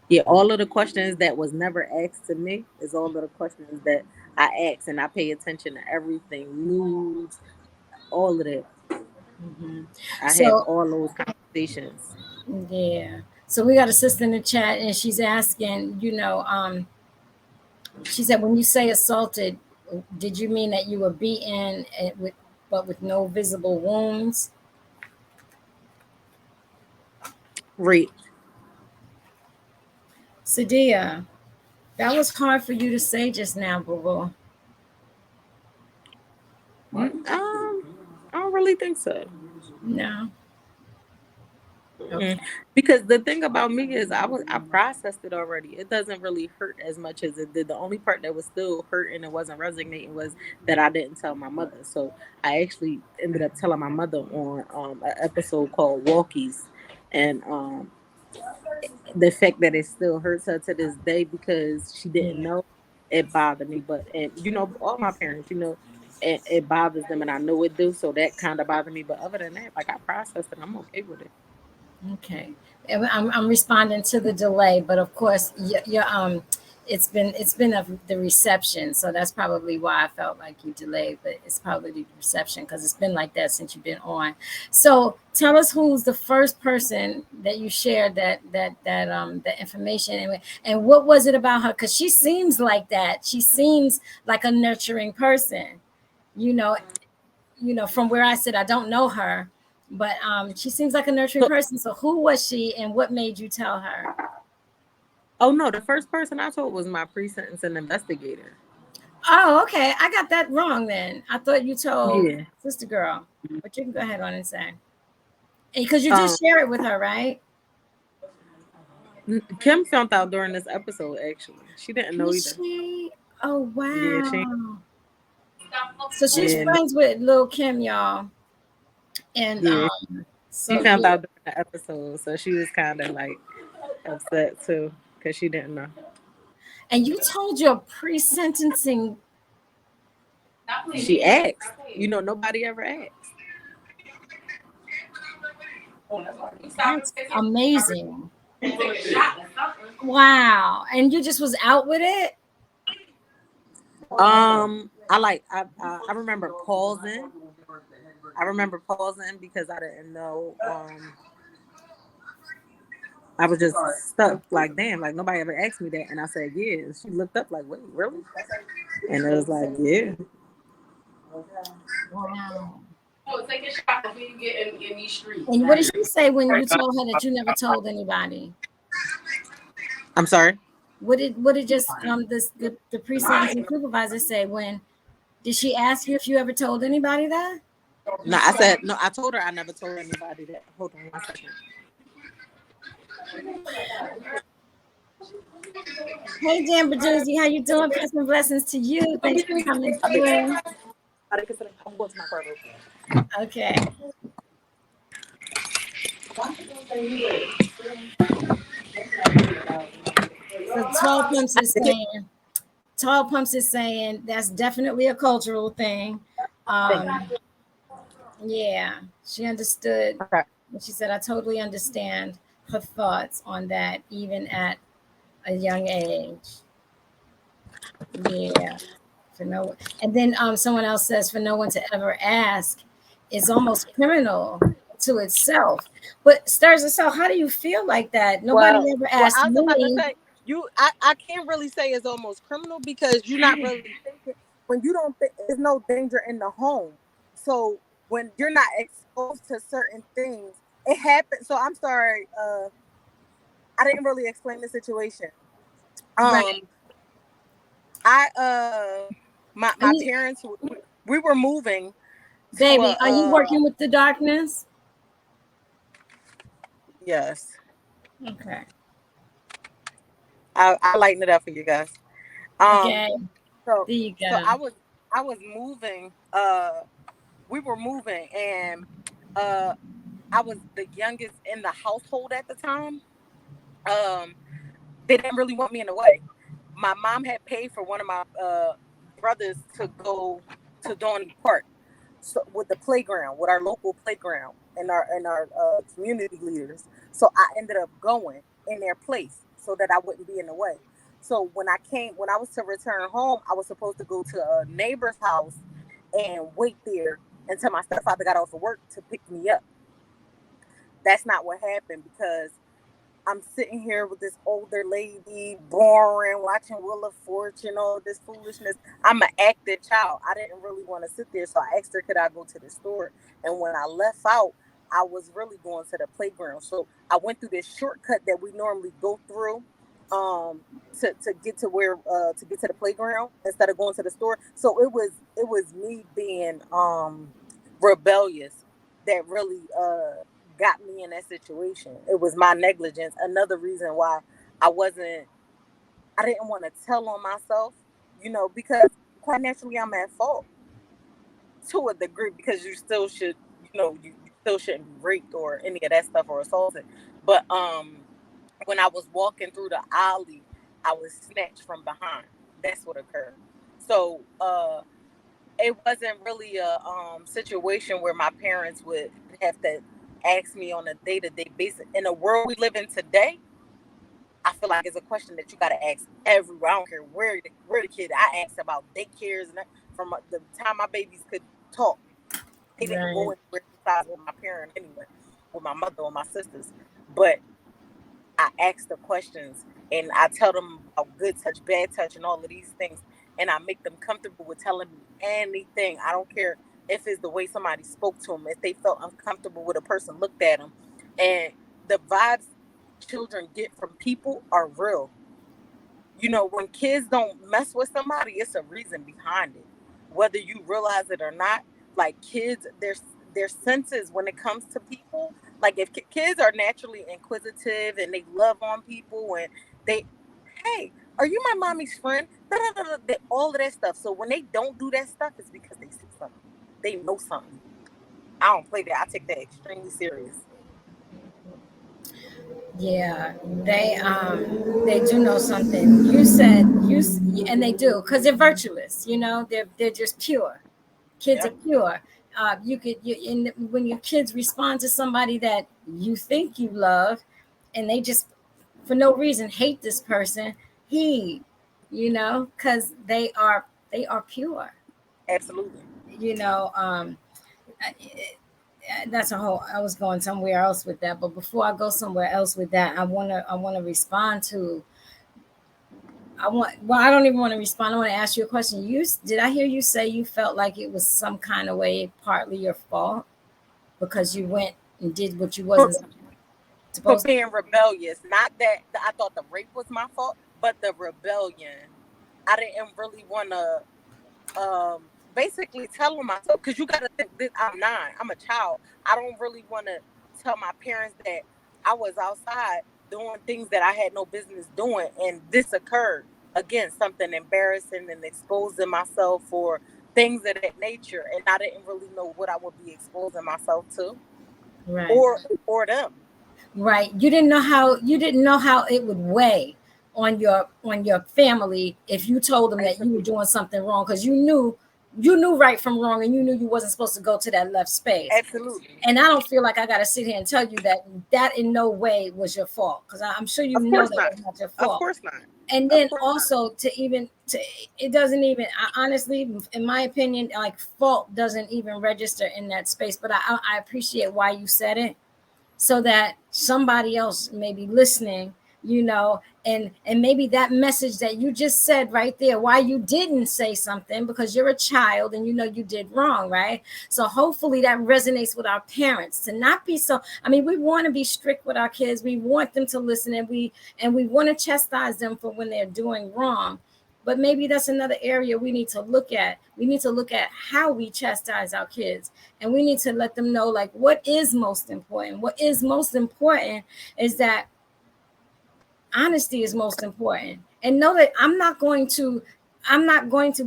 Yeah, all of the questions that was never asked to me is all of the questions that I ask, and I pay attention to everything, moods, all of that. hmm I have So all those conversations. yeah. So we got a sister in the chat, and she's asking, she said, when you say assaulted, did you mean that you were beaten but with no visible wounds? Rape. Sydia, that was hard for you to say just now, boo boo. I don't really think so. No. Mm-mm. Okay. Because the thing about me is I processed it already. It doesn't really hurt as much as it did. The only part that was still hurting and wasn't resonating was that I didn't tell my mother. So I actually ended up telling my mother on an episode called Walkies, and the fact that it still hurts her to this day because she didn't Yeah. know, it bothered me. But and all my parents, it bothers them, and I know it do. So that kind of bothered me. But other than that, like I processed it, I'm okay with it. Okay, I'm responding to the delay, but of course, it's been the reception, so that's probably why I felt like you delayed. But it's probably the reception because it's been like that since you've been on. So tell us who's the first person that you shared that information, and what was it about her? Because she seems like that. She seems like a nurturing person. You know, from where I sit, I don't know her, but she seems like a nurturing So, person. So who was she, and what made you tell her? oh no, the first person I told was my pre-sentencing investigator. Oh, okay. I got that wrong then. I thought you told Yeah. Sister Girl, but you can go ahead on and say, because you did Um, share it with her, right? Kim found out during this episode. Actually, she didn't know Did either. she? Oh, Yeah, she. wow. So she's Yeah, friends with Lil Kim, y'all, and yeah. She so found yeah. out during the episode, so she was kind of like upset too because she didn't know. And you told your pre-sentencing. She asked. Nobody ever asked. That's amazing. Wow. And you just was out with it? I remember pausing. I remember pausing because I didn't know. I was just stuck. Like, damn, like nobody ever asked me that, and I said, yeah. And she looked up like, wait, really? And it was like, yeah. Wow. And what did she say when you told her that you never told anybody? I'm sorry. What did just the pre-sentencing supervisor say when did she ask you if you ever told anybody that? No, I said no. I told her I never told anybody that. Hold on 1 second. Hey Dan Baduzzi, how you doing? Peace and blessings to you. Thanks for coming through. I'm going to my car. Okay. So Tall Pumps is saying that's definitely a cultural thing. Um, yeah, she understood. Okay. She said, I totally understand her thoughts on that, even at a young age. Yeah. For no and then someone else says for no one to ever ask is almost criminal to itself. But Stars itself, how do you feel like that? Nobody Well, ever well, asked I was about to me. say I can't really say it's almost criminal because you're not really thinking when you don't think there's no danger in the home. So when you're not exposed to certain things, it happens. So I'm sorry, I didn't really explain the situation. Right. Um, my You, parents we were moving to baby, are you working with the darkness? yes. Okay. I lighten it up for you guys. Um, Okay. so There you so go. I was moving. We were moving, and uh, I was the youngest in the household at the time. Um, they didn't really want me in the way. My mom had paid for one of my brothers to go to Donny Park, so with the playground, with our local playground and our community leaders. So I ended up going in their place so that I wouldn't be in the way. So when I was to return home, I was supposed to go to a neighbor's house and wait there until my stepfather got off of work to pick me up. That's not what happened because I'm sitting here with this older lady, boring, watching Wheel of Fortune, all this foolishness. I'm an active child. I didn't really want to sit there, so I asked her, could I go to the store? And when I left out, I was really going to the playground. So I went through this shortcut that we normally go through um to get to where to get to the playground instead of going to the store. So it was me being rebellious that really got me in that situation. It was my negligence. Another reason why I wasn't, I didn't want to tell on myself, because quite naturally I'm at fault to a degree because you still should, you still shouldn't be raped or any of that stuff or assaulted. But when I was walking through the alley, I was snatched from behind. That's what occurred. So it wasn't really a situation where my parents would have to ask me on a day-to-day basis. In the world we live in today, I feel like it's a question that you got to ask everywhere. I don't care where the kid. I asked about daycares and that, from the time my babies could talk. They didn't go Right. anywhere besides with my parents anyway, with my mother or my sisters. But I ask the questions and I tell them about good touch, bad touch, and all of these things. And I make them comfortable with telling me anything. I don't care if it's the way somebody spoke to them, if they felt uncomfortable with a person looked at them. And the vibes children get from people are real. You know, when kids don't mess with somebody, it's a reason behind it. Whether you realize it or not, like kids, their senses when it comes to people, like if kids are naturally inquisitive and they love on people and they, hey, are you my mommy's friend? All of that stuff. So when they don't do that stuff, it's because they see something. They know something. I don't play that. I take that extremely serious. Yeah, they do know something. You said and they do because they're virtuous. You know, they're just pure. Kids are Yep, pure. When your kids respond to somebody that you think you love, and they just for no reason hate this person, he, because they are pure. absolutely. You know, I- that's a whole. I was going somewhere else with that, but before I go somewhere else with that, I wanna respond to. Well, I don't even want to respond. I want to ask you a question. Did I hear you say you felt like it was some kind of way partly your fault because you went and did what you wasn't For supposed to? being rebellious. Not that I thought the rape was my fault, but the rebellion. I didn't really want to basically tell them myself because you got to think this. I'm 9. I'm a child. I don't really want to tell my parents that I was outside doing things that I had no business doing, and this occurred. Again, something embarrassing and exposing myself for things of that nature, and I didn't really know what I would be exposing myself to, Right. or them. Right. You didn't know how it would weigh on your family if you told them that you were Absolutely. doing something wrong because you knew right from wrong and you knew you wasn't supposed to go to that left space. Absolutely. And I don't feel like I got to sit here and tell you that in no way was your fault because I'm sure you Of know course that not. was not your Of fault. course not. And Of then course not. also to it doesn't even honestly in my opinion like fault doesn't even register in that space. But I appreciate why you said it so that somebody else may be listening, and maybe that message that you just said right there, why you didn't say something because you're a child and you did wrong, right? So hopefully that resonates with our parents to not be so. I mean, we want to be strict with our kids. We want them to listen, and we want to chastise them for when they're doing wrong. But maybe that's another area we need to look at. We need to look at how we chastise our kids, and we need to let them know like what is most important. What is most important is that honesty is most important, and know that I'm not going to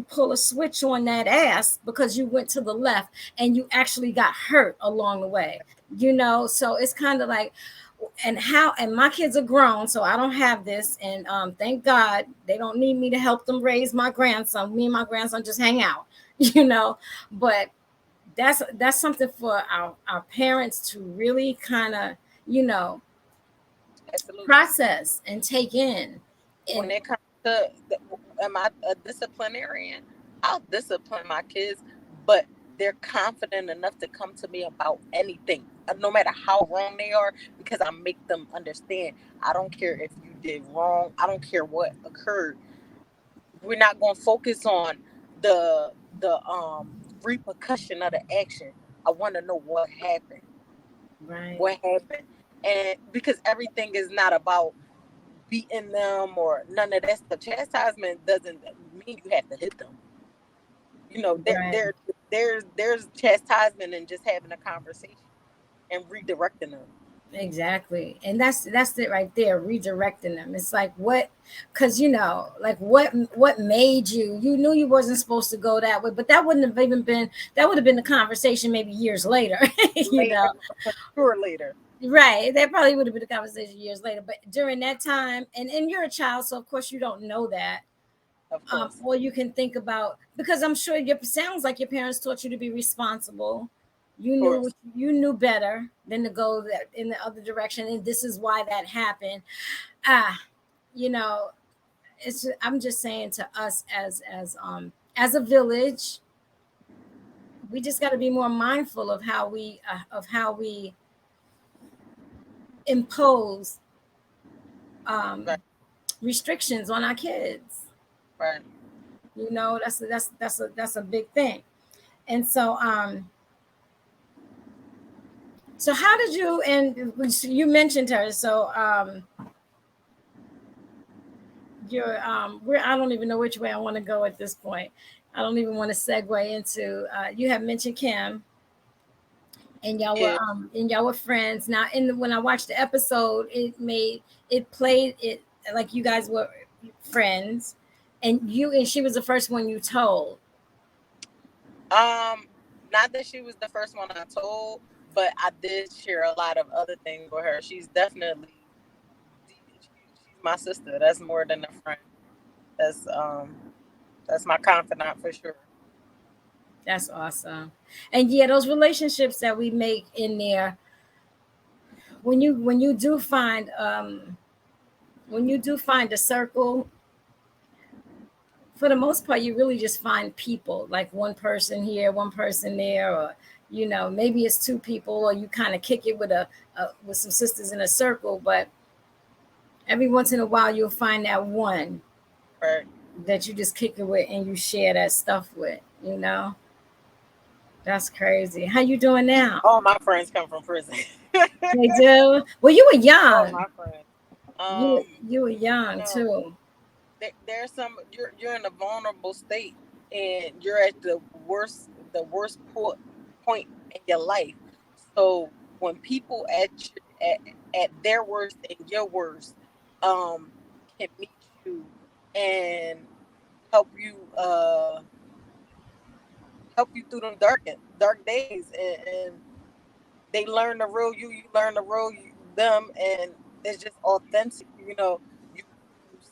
pull a switch on that ass because you went to the left and you actually got hurt along the way. So it's kind of like, and my kids are grown, so I don't have this, and thank God they don't need me to help them raise my grandson. Me and my grandson just hang out. But that's something for our parents to really kind of you know Absolutely. process and take in. When And it comes to, am I a disciplinarian? I'll discipline my kids, but they're confident enough to come to me about anything, no matter how wrong they are, because I make them understand. I don't care if you did wrong. I don't care what occurred. We're not going to focus on the repercussion of the action. I want to know what happened. right, What happened? And because everything is not about beating them or none of that stuff. Chastisement doesn't mean you have to hit them. You know, right. there's chastisement and just having a conversation and redirecting them. Exactly. And that's it right there, redirecting them. It's like what, because like what made you knew you wasn't supposed to go that way, but that would have been the conversation maybe years later. you Later, know. for sure, later. Right. That probably would have been a conversation years later. But during that time, and you're a child, so of course you don't know that. Of course. Or you can think about, because I'm sure your sounds like your parents taught you to be responsible. You knew better than to go in the other direction, and this is why that happened. Ah, you know, I'm just saying to us as a village, we just got to be more mindful of how we impose Right. restrictions on our kids. Right. That's a big thing. And so how did you, and you mentioned her, so you're where, I don't even know which way I want to go at this point. I don't even want to segue into you have mentioned Kim, Yeah. and y'all were friends. Now when I watched the episode, it played it like you guys were friends, and she was the first one you told. Not that she was the first one I told, but I did share a lot of other things with her. She's definitely she's my sister. That's more than a friend. That's that's my confidant for sure. That's awesome. And yeah, those relationships that we make in there, when you do find a circle, for the most part, you really just find people, like one person here, one person there, or maybe it's two people, or you kind of kick it with some sisters in a circle. But every once in a while, you'll find that one Right. that you just kick it with and you share that stuff with. That's crazy. How you doing now? All my friends come from prison. They do. Well, you were All young. my friends. You were You young know, too. there's some you're in a vulnerable state, and you're at the worst point in your life. So when people at their worst and your worst can meet you and help you help you through them dark days, and they learn the real you, you learn the real them, and it's just authentic. You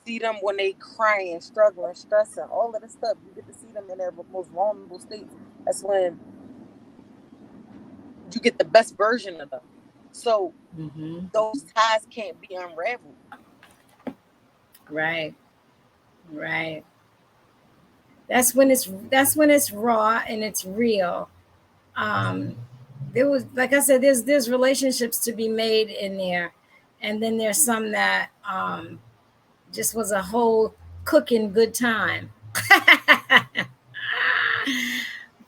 see them when they crying, struggling, stressing, all of this stuff. You get to see them in their most vulnerable states. That's when you get the best version of them. So those ties can't be unraveled. Right, right. That's when it's raw and it's real. Um, there was, like I said, there's relationships to be made in there, and then there's some that just was a whole cooking good time.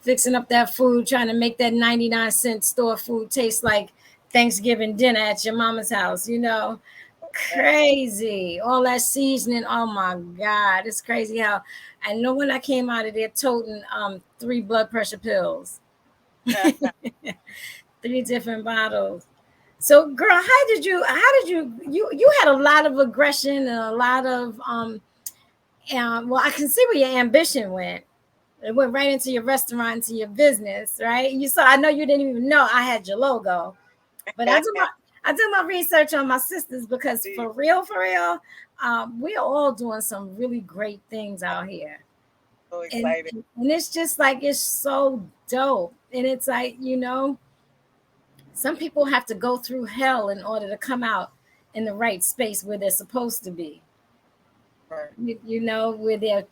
Fixing up that food, trying to make that 99-cent store food taste like Thanksgiving dinner at your mama's house. Crazy. All that seasoning. Oh my God. It's crazy how I know when I came out of there toting 3 blood pressure pills, 3 different bottles. So girl, how did you had a lot of aggression and a lot of well, I can see where your ambition went. It went right into your restaurant, into your business, right? I know you didn't even know I had your logo, but I do my research on my sisters, because for real, we are all doing some really great things out here. So And, excited. and it's just like, it's so dope. And it's like, some people have to go through hell in order to come out in the right space where they're supposed to be. Right. Where their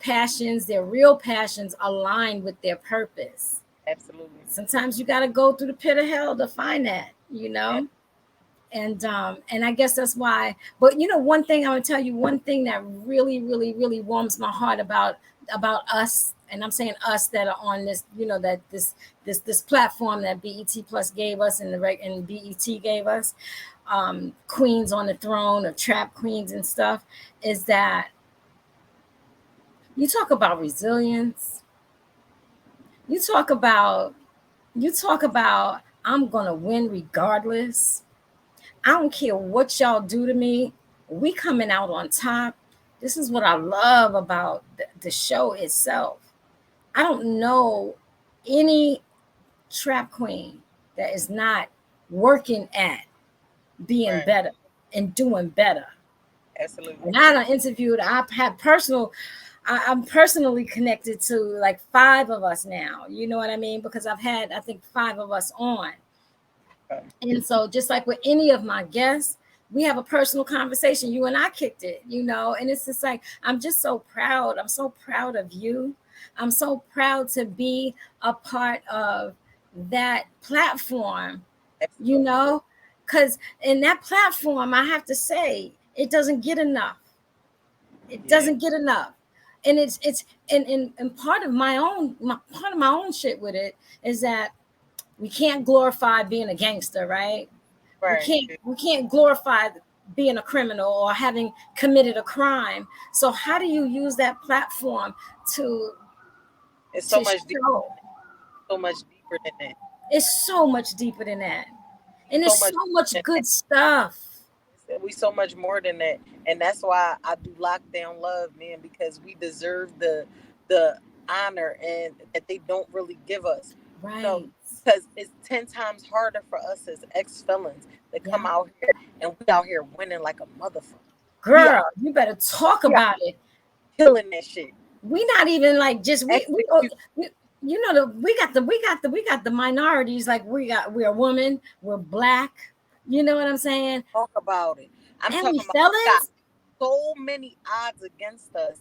real passions align with their purpose. Absolutely. Sometimes you got to go through the pit of hell to find that. Yeah. And I guess that's why. But one thing I'm gonna tell you, one thing that really, really, really warms my heart about us, and I'm saying us that are on this, that this platform that BET Plus gave us, and BET gave us, Queens on the Throne of Trap Queens and stuff, is that you talk about resilience. You talk about I'm gonna win regardless. I don't care what y'all do to me. We coming out on top. This is what I love about the show itself. I don't know any trap queen that is not working at being Right. better and doing better. Absolutely. And I done interviewed, I've had personal, I'm personally connected to like 5 of us now. You know what I mean? Because I've had, I think, 5 of us on. And so, just like with any of my guests, we have a personal conversation. You and I kicked it, and it's just like, I'm just so proud. I'm so proud of you. I'm so proud to be a part of that platform, because in that platform, I have to say, it doesn't get enough. It doesn't get enough. And it's and part of my own shit with it is that we can't glorify being a gangster, right? Right. We can't glorify being a criminal or having committed a crime. So how do you use that platform to It's so much show? so much deeper than that. It's so much deeper than that. And So it's much so much good stuff. we so much more than that, and that's why I do lockdown love, man, because we deserve the honor and that they don't really give us, Right. because it's 10 times harder for us as ex-felons to come out here, and we out here winning like a motherfucker. Girl, you better talk about it. Killing that shit. We not even like just we we got the minorities, like we're a woman, we're black. You know what I'm saying? Talk about it. I'm and talking we about felons, so many odds against us.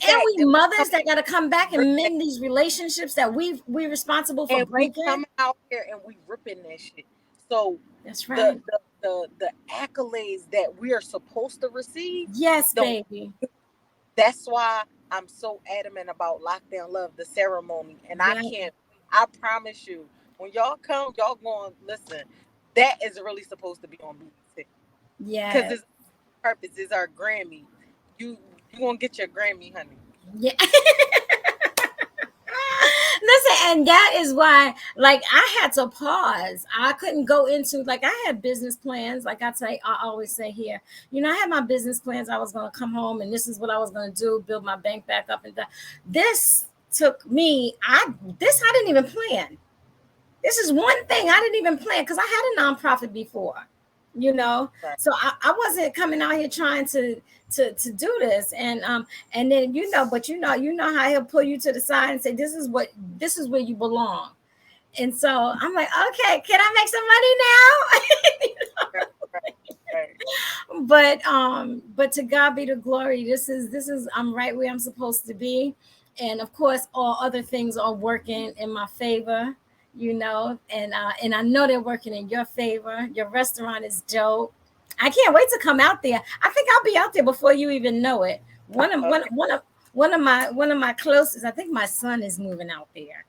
And we mothers that got to come back and mend these relationships that we responsible for and breaking. We come out here and we ripping that shit. So that's right. The accolades that we are supposed to receive. Yes, baby. That's why I'm so adamant about Lockdown Love, the ceremony. And I promise you, when y'all come, y'all going to listen. That is really supposed to be on BET. Yeah. Because its purpose is our Grammy. You gonna get your Grammy, honey. Yeah. Listen, and that is why, like, I had to pause. I couldn't go into, like, I had business plans. Like I always say here, I had my business plans. I was going to come home and this is what I was going to do, build my bank back up. And this took me, I didn't even plan. This is one thing I didn't even plan because I had a nonprofit before, right. So I wasn't coming out here trying to do this, and then but how he'll pull you to the side and say this is where you belong, and so I'm like, okay, can I make some money now? But to God be the glory. This is I'm right where I'm supposed to be, and of course all other things are working in my favor. And I know they're working in your favor. Your restaurant is dope. I can't wait to come out there. I think I'll be out there before you even know it. One of my closest, I think my son is moving out there.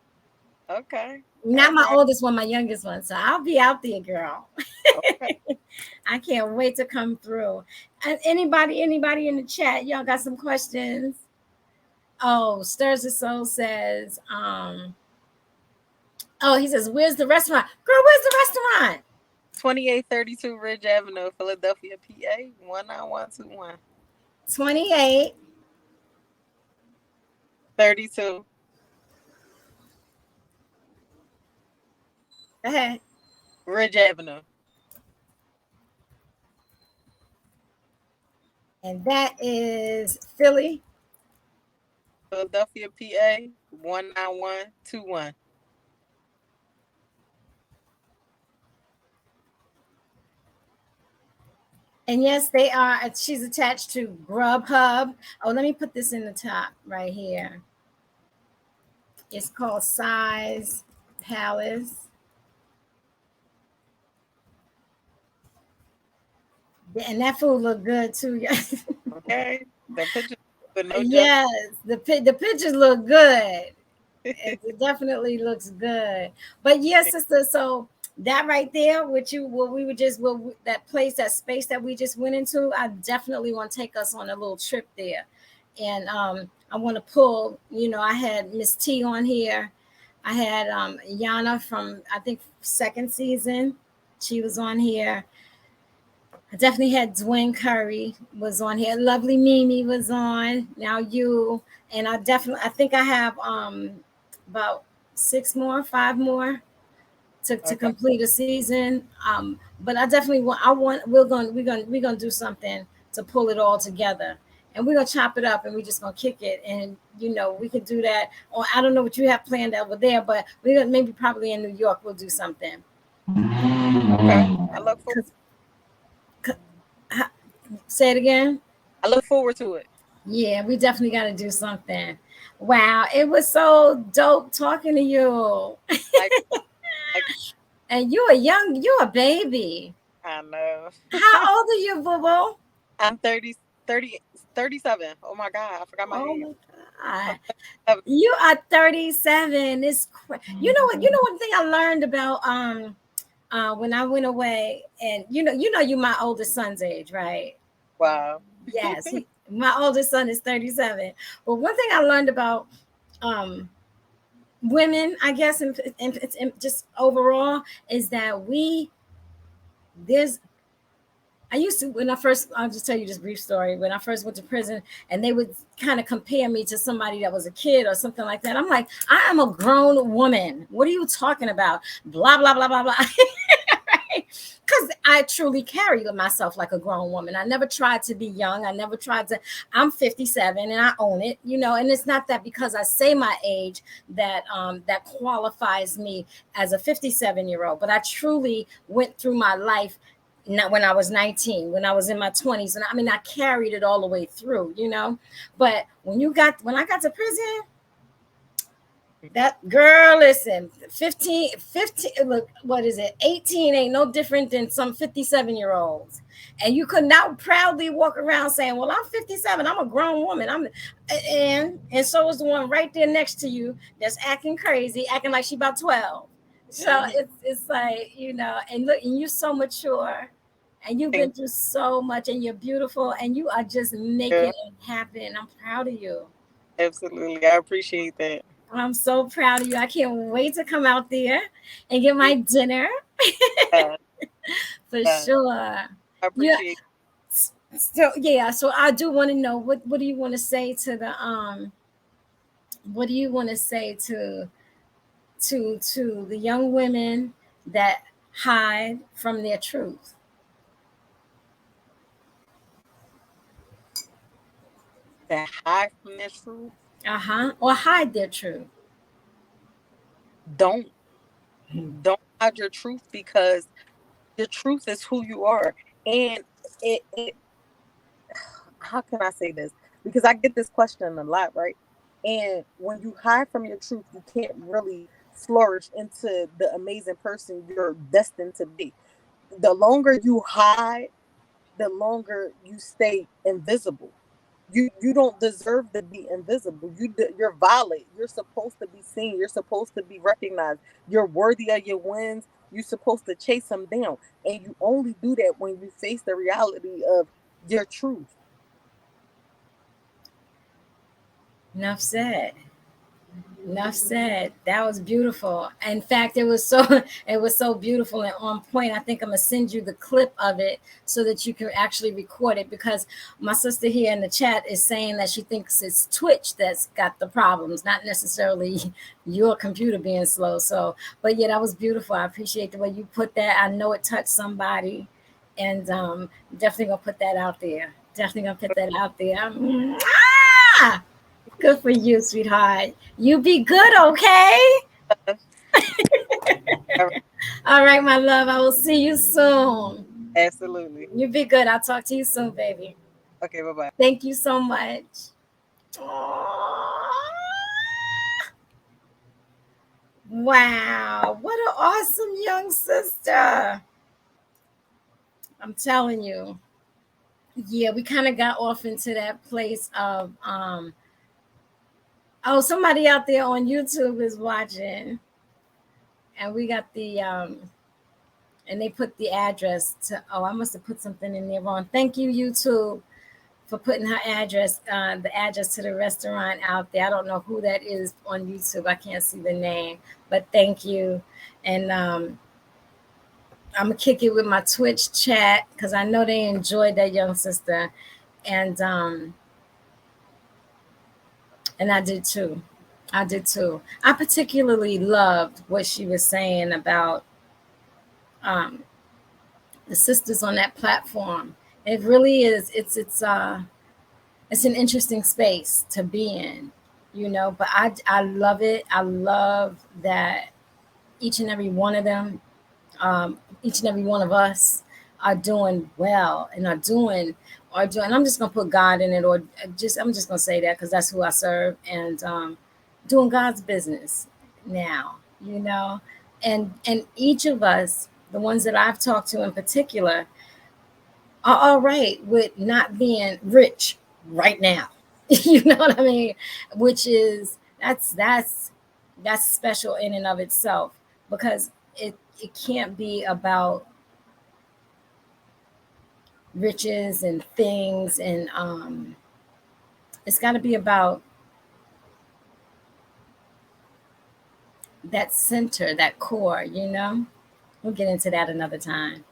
Okay. Not my oldest one, my youngest one. So I'll be out there, girl. Okay. I can't wait to come through. And anybody in the chat, y'all got some questions? Oh, Stirs the Soul says, he says, where's the restaurant? Girl, where's the restaurant? 2832 Ridge Avenue, Philadelphia, PA, 19121. 28. 32. Go ahead. Ridge Avenue. And that is Philly. Philadelphia, PA, 19121. And yes, they are. She's attached to Grubhub. Oh, let me put this in the top right here. It's called Size Palace. And that food looked good too. Okay. The pictures, yes, the pictures look good. It definitely looks good. But yes, sister. So that right there, that place, that space that we just went into, I definitely want to take us on a little trip there. And I want to pull, I had Miss T on here. I had Yana from, I think, second season. She was on here. I definitely had Dwayne Curry was on here. Lovely Mimi was on. Now you. And I think I have about 5 more to complete a season. But I definitely we're gonna do something to pull it all together. and we're gonna chop it up and we're just gonna kick it. And we could do that. Or I don't know what you have planned over there, but we're gonna maybe probably in New York we'll do something. Okay, I look forward. Say it again. I look forward to it. Yeah, we definitely got to do something. Wow, it was so dope talking to you. Like, And you're a baby. I know. How old are you, boo boo? I'm 37. Oh my God, I forgot my Oh age. my God. You are 37. You know what? You know one thing I learned about when I went away, and you're my oldest son's age, right? Wow. Yes, my oldest son is 37. But one thing I learned about women, I guess, and just overall, is that there's I used to, I'll just tell you this brief story. When I first went to prison and they would kind of compare me to somebody that was a kid or something like that, I'm like, I am a grown woman. What are you talking about? Blah, blah, blah, blah, blah. Right? Because I truly carry myself like a grown woman. I never tried to be young. I'm 57 and I own it, and it's not that because I say my age that that qualifies me as a 57-year-old, but I truly went through my life not when I was 19, when I was in my 20s. And I mean, I carried it all the way through, But when I got to prison, that girl, listen, 15, look, what is it? 18 ain't no different than some 57-year-olds. And you could not proudly walk around saying, well, I'm 57. I'm a grown woman. And so is the one right there next to you that's acting crazy, acting like she about 12. So it's like, and look, and you're so mature and you've been through so much and you're beautiful and you are just making it happen. I'm proud of you. Absolutely. I appreciate that. I'm so proud of you. I can't wait to come out there and get my dinner. For sure. I appreciate it. So I do want to know what do you want to say to the young women that hide from their truth? That hide from their truth. Or hide their truth. Don't hide your truth, because the truth is who you are. And it how can I say this? Because I get this question a lot, right? And when you hide from your truth, you can't really flourish into the amazing person you're destined to be. The longer you hide, the longer you stay invisible. You don't deserve to be invisible. You're valid. You're supposed to be seen. You're supposed to be recognized. You're worthy of your wins. You're supposed to chase them down, and you only do that when you face the reality of your truth. Enough said. Enough said. That was beautiful. In fact, it was so beautiful and on point. I think I'm gonna send you the clip of it so that you can actually record it, because my sister here in the chat is saying that she thinks it's Twitch that's got the problems, not necessarily your computer being slow. So, but yeah, that was beautiful. I appreciate the way you put that. I know it touched somebody, and definitely gonna put that out there. Ah! Good for you, sweetheart. You be good, okay? All right, my love. I will see you soon. Absolutely. You be good. I'll talk to you soon, baby. Okay, bye-bye. Thank you so much. Aww. Wow. What an awesome young sister. I'm telling you. Yeah, we kind of got off into that place of somebody out there on YouTube is watching, and we got the and they put the address to, I must have put something in there wrong. Thank you, YouTube, for putting her address, the address to the restaurant out there. I don't know who that is on YouTube. I can't see the name, but thank you. And I'm gonna kick it with my Twitch chat because I know they enjoyed that young sister, and I did too. I particularly loved what she was saying about the sisters on that platform. It really is. it's an interesting space to be in, you know. But I love it. I love that each and every one of them, each and every one of us are doing well and are doing. I'm just gonna put God in it, or just I'm just gonna say that because that's who I serve, and doing God's business now, you know, and each of us, the ones that I've talked to in particular, are all right with not being rich right now. You know what I mean? Which is that's special in and of itself, because it can't be about riches and things, and it's got to be about that center, that core, you know. We'll get into that another time.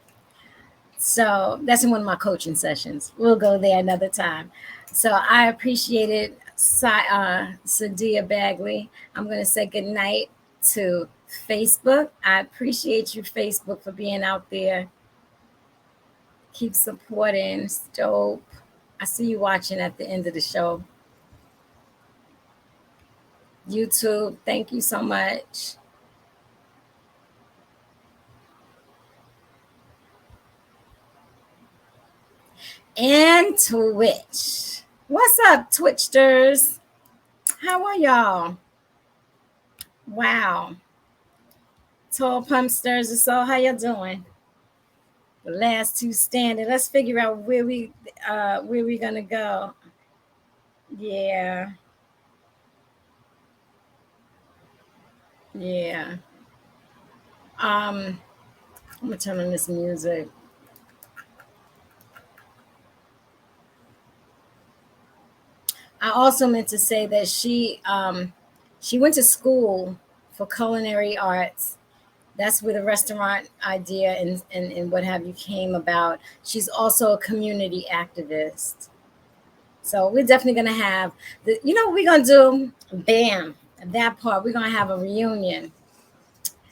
So that's in one of my coaching sessions. We'll go there another time. So I appreciate it, Sydia Bagley. I'm going to say good night to Facebook. I appreciate you, Facebook, for being out there. Keep supporting. It's dope. I see you watching at the end of the show. YouTube, thank you so much. And Twitch. What's up, Twitchsters? How are y'all? Wow. Tall Pumpsters and so how y'all doing? The last two standing. Let's figure out where we gonna go. Yeah. Yeah. I'm gonna turn on this music. I also meant to say that she went to school for culinary arts. That's where the restaurant idea and what have you came about. She's also a community activist. So we're definitely gonna have you know what we're gonna do? Bam. That part, we're gonna have a reunion.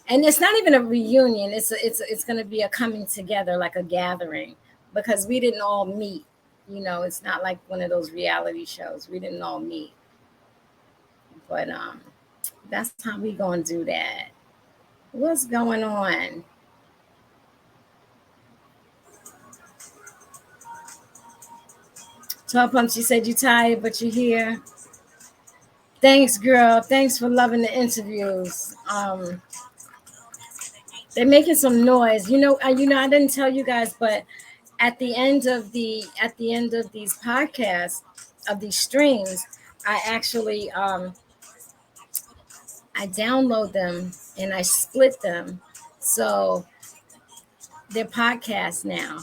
And it's not even a reunion, it's gonna be a coming together, like a gathering, because we didn't all meet. You know, it's not like one of those reality shows. We didn't all meet. But that's how we gonna do that. What's going on? Top Pump, she said you tired, but you're here. Thanks, girl. Thanks for loving the interviews. They're making some noise. I didn't tell you guys, but at the end of these podcasts, of these streams, I actually I download them and I split them, so they're podcasts now.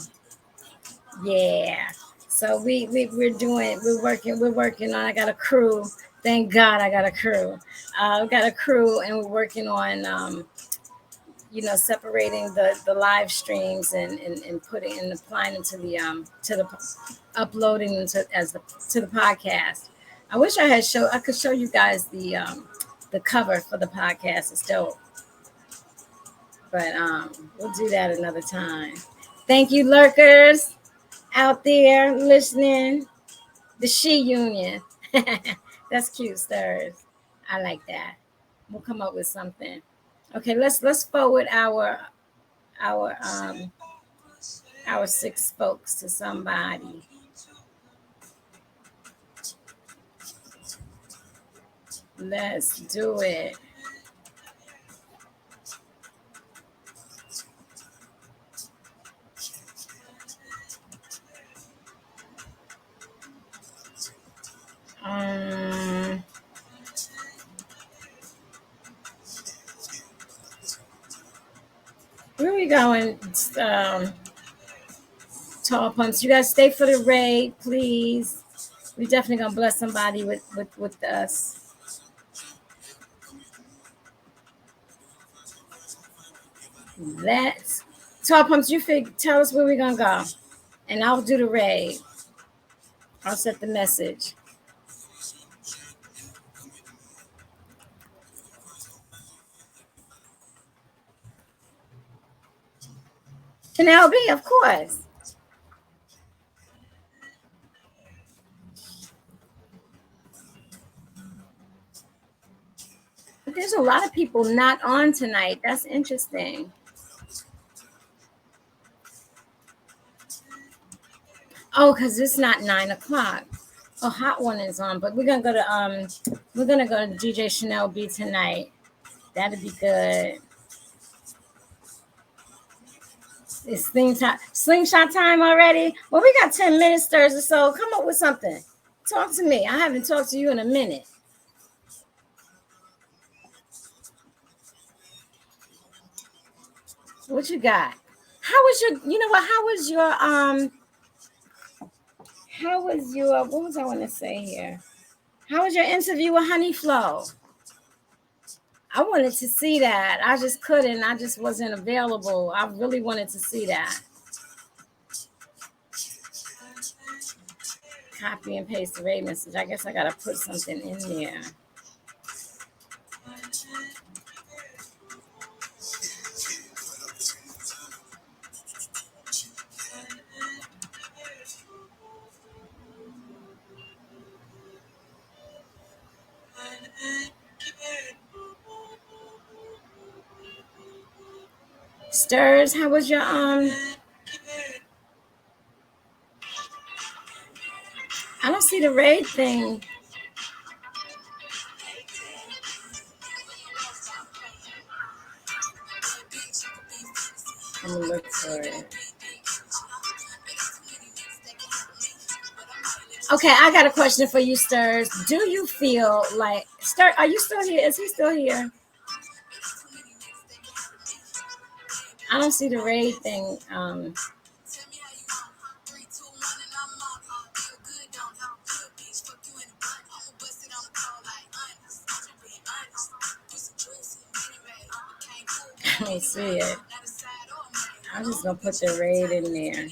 Yeah. So we're working on. I got a crew. Thank God I got a crew. I've got a crew, and we're working on separating the live streams and putting and applying them to the uploading them to the podcast. I wish I could show you guys the cover for the podcast. It's dope. But we'll do that another time. Thank you, lurkers out there listening. The She Union. That's cute, stirs. I like that. We'll come up with something. Okay, let's forward our um our six spokes to somebody. Let's do it. Um, where are we going? Tall pumps. You guys stay for the raid, please. We definitely gonna bless somebody with us. Let's Tall pumps. Tell us where we're gonna go, and I'll do the raid. I'll set the message. Canal B, of course. There's a lot of people not on tonight. That's interesting. Oh, because it's not 9 o'clock. Oh, Hot One is on, but we're gonna go to DJ Chanel B tonight. That'd be good. It's slingshot time already. Well, we got 10 minutes, or so. Come up with something. Talk to me. I haven't talked to you in a minute. What you got? How was your? You know what? What was I want to say here? How was your interview with Honey Flo? I wanted to see that. I just couldn't. I just wasn't available. I really wanted to see that. Copy and paste the raid message. I guess I gotta put something in there. Stirs, how was your I don't see the raid thing. I'm gonna look for it. Okay, I got a question for you, Stirs. Do you feel like are you still here? Is he still here? I don't see the raid thing. I don't see it. I'm just gonna put the raid in there.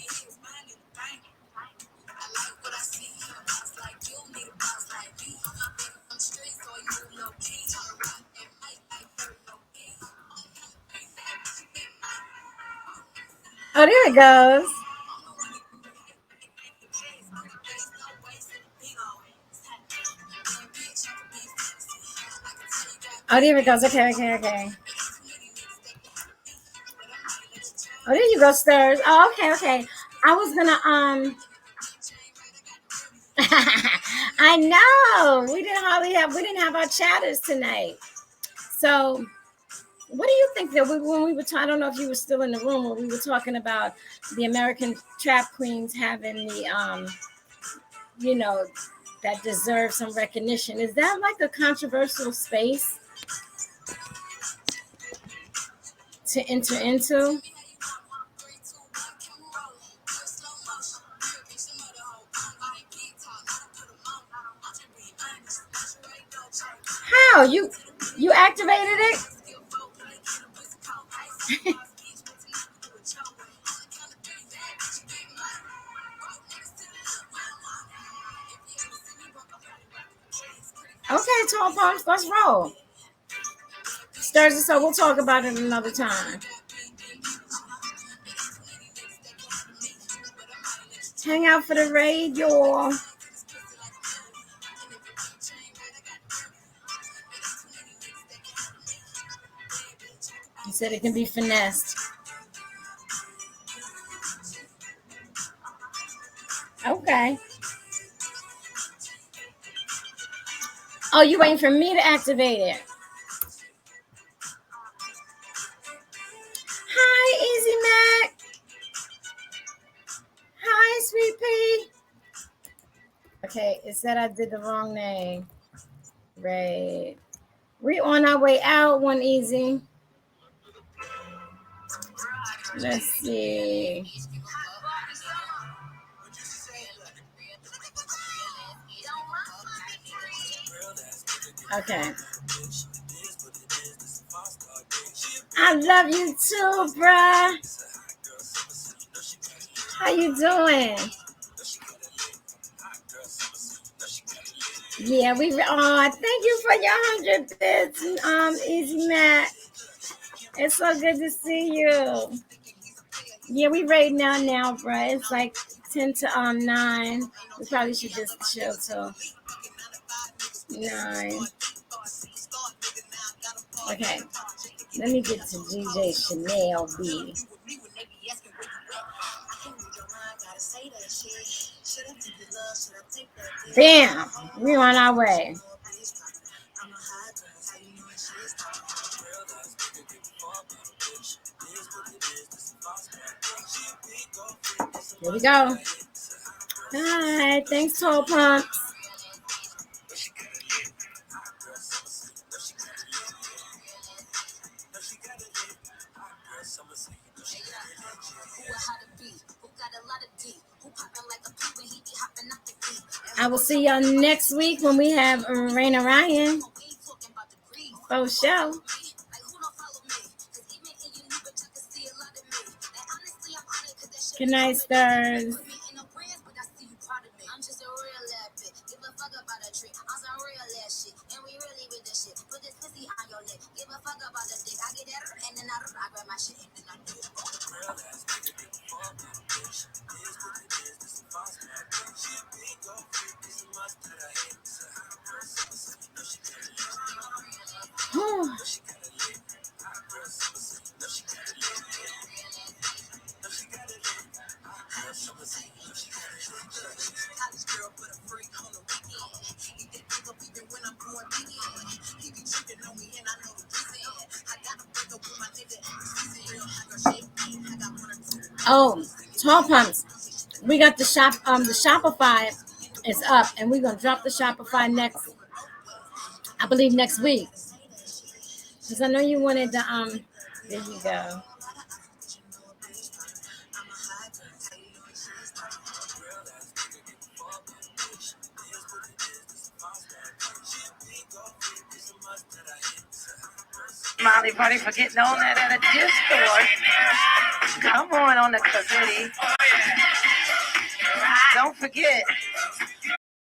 Oh, there it goes. Oh, there it goes. Okay. Oh, there you go, Stirs. Oh, okay. I was gonna I know we didn't have our chatters tonight. So, what do you think that when we were talking? I don't know if you were still in the room when we were talking about the American trap queens having the that deserve some recognition. Is that like a controversial space to enter into? How you activated it? Okay, Tall Pumps, let's roll. Stirs, so we'll talk about it another time. Hang out for the raid, y'all. He said it can be finessed. Okay. Oh, you waiting for me to activate it? Hi, Easy Mac. Hi, Sweet Pea. Okay, it said I did the wrong name. Right. We on our way out, One Easy. Let's see. Okay. I love you too, bruh. How you doing? Yeah, thank you for your 100 bits, Easy Matt. It's so good to see you. Yeah, we right now, bruh. It's like 10 to 9. We probably should just chill till 9. Okay, let me get to DJ Chanel B. Bam! We're on our way. Here we go. Hi, thanks, Tall Pumps. I will see y'all next week when we have Raina Ryan. For sure. Good night, stars. Oh, Tall Pumps. We got the Shopify is up, and we're gonna drop the Shopify next, I believe next week. Because I know you wanted the there you go. Molly Party for getting on that at a discord. Come on the committee. Don't forget.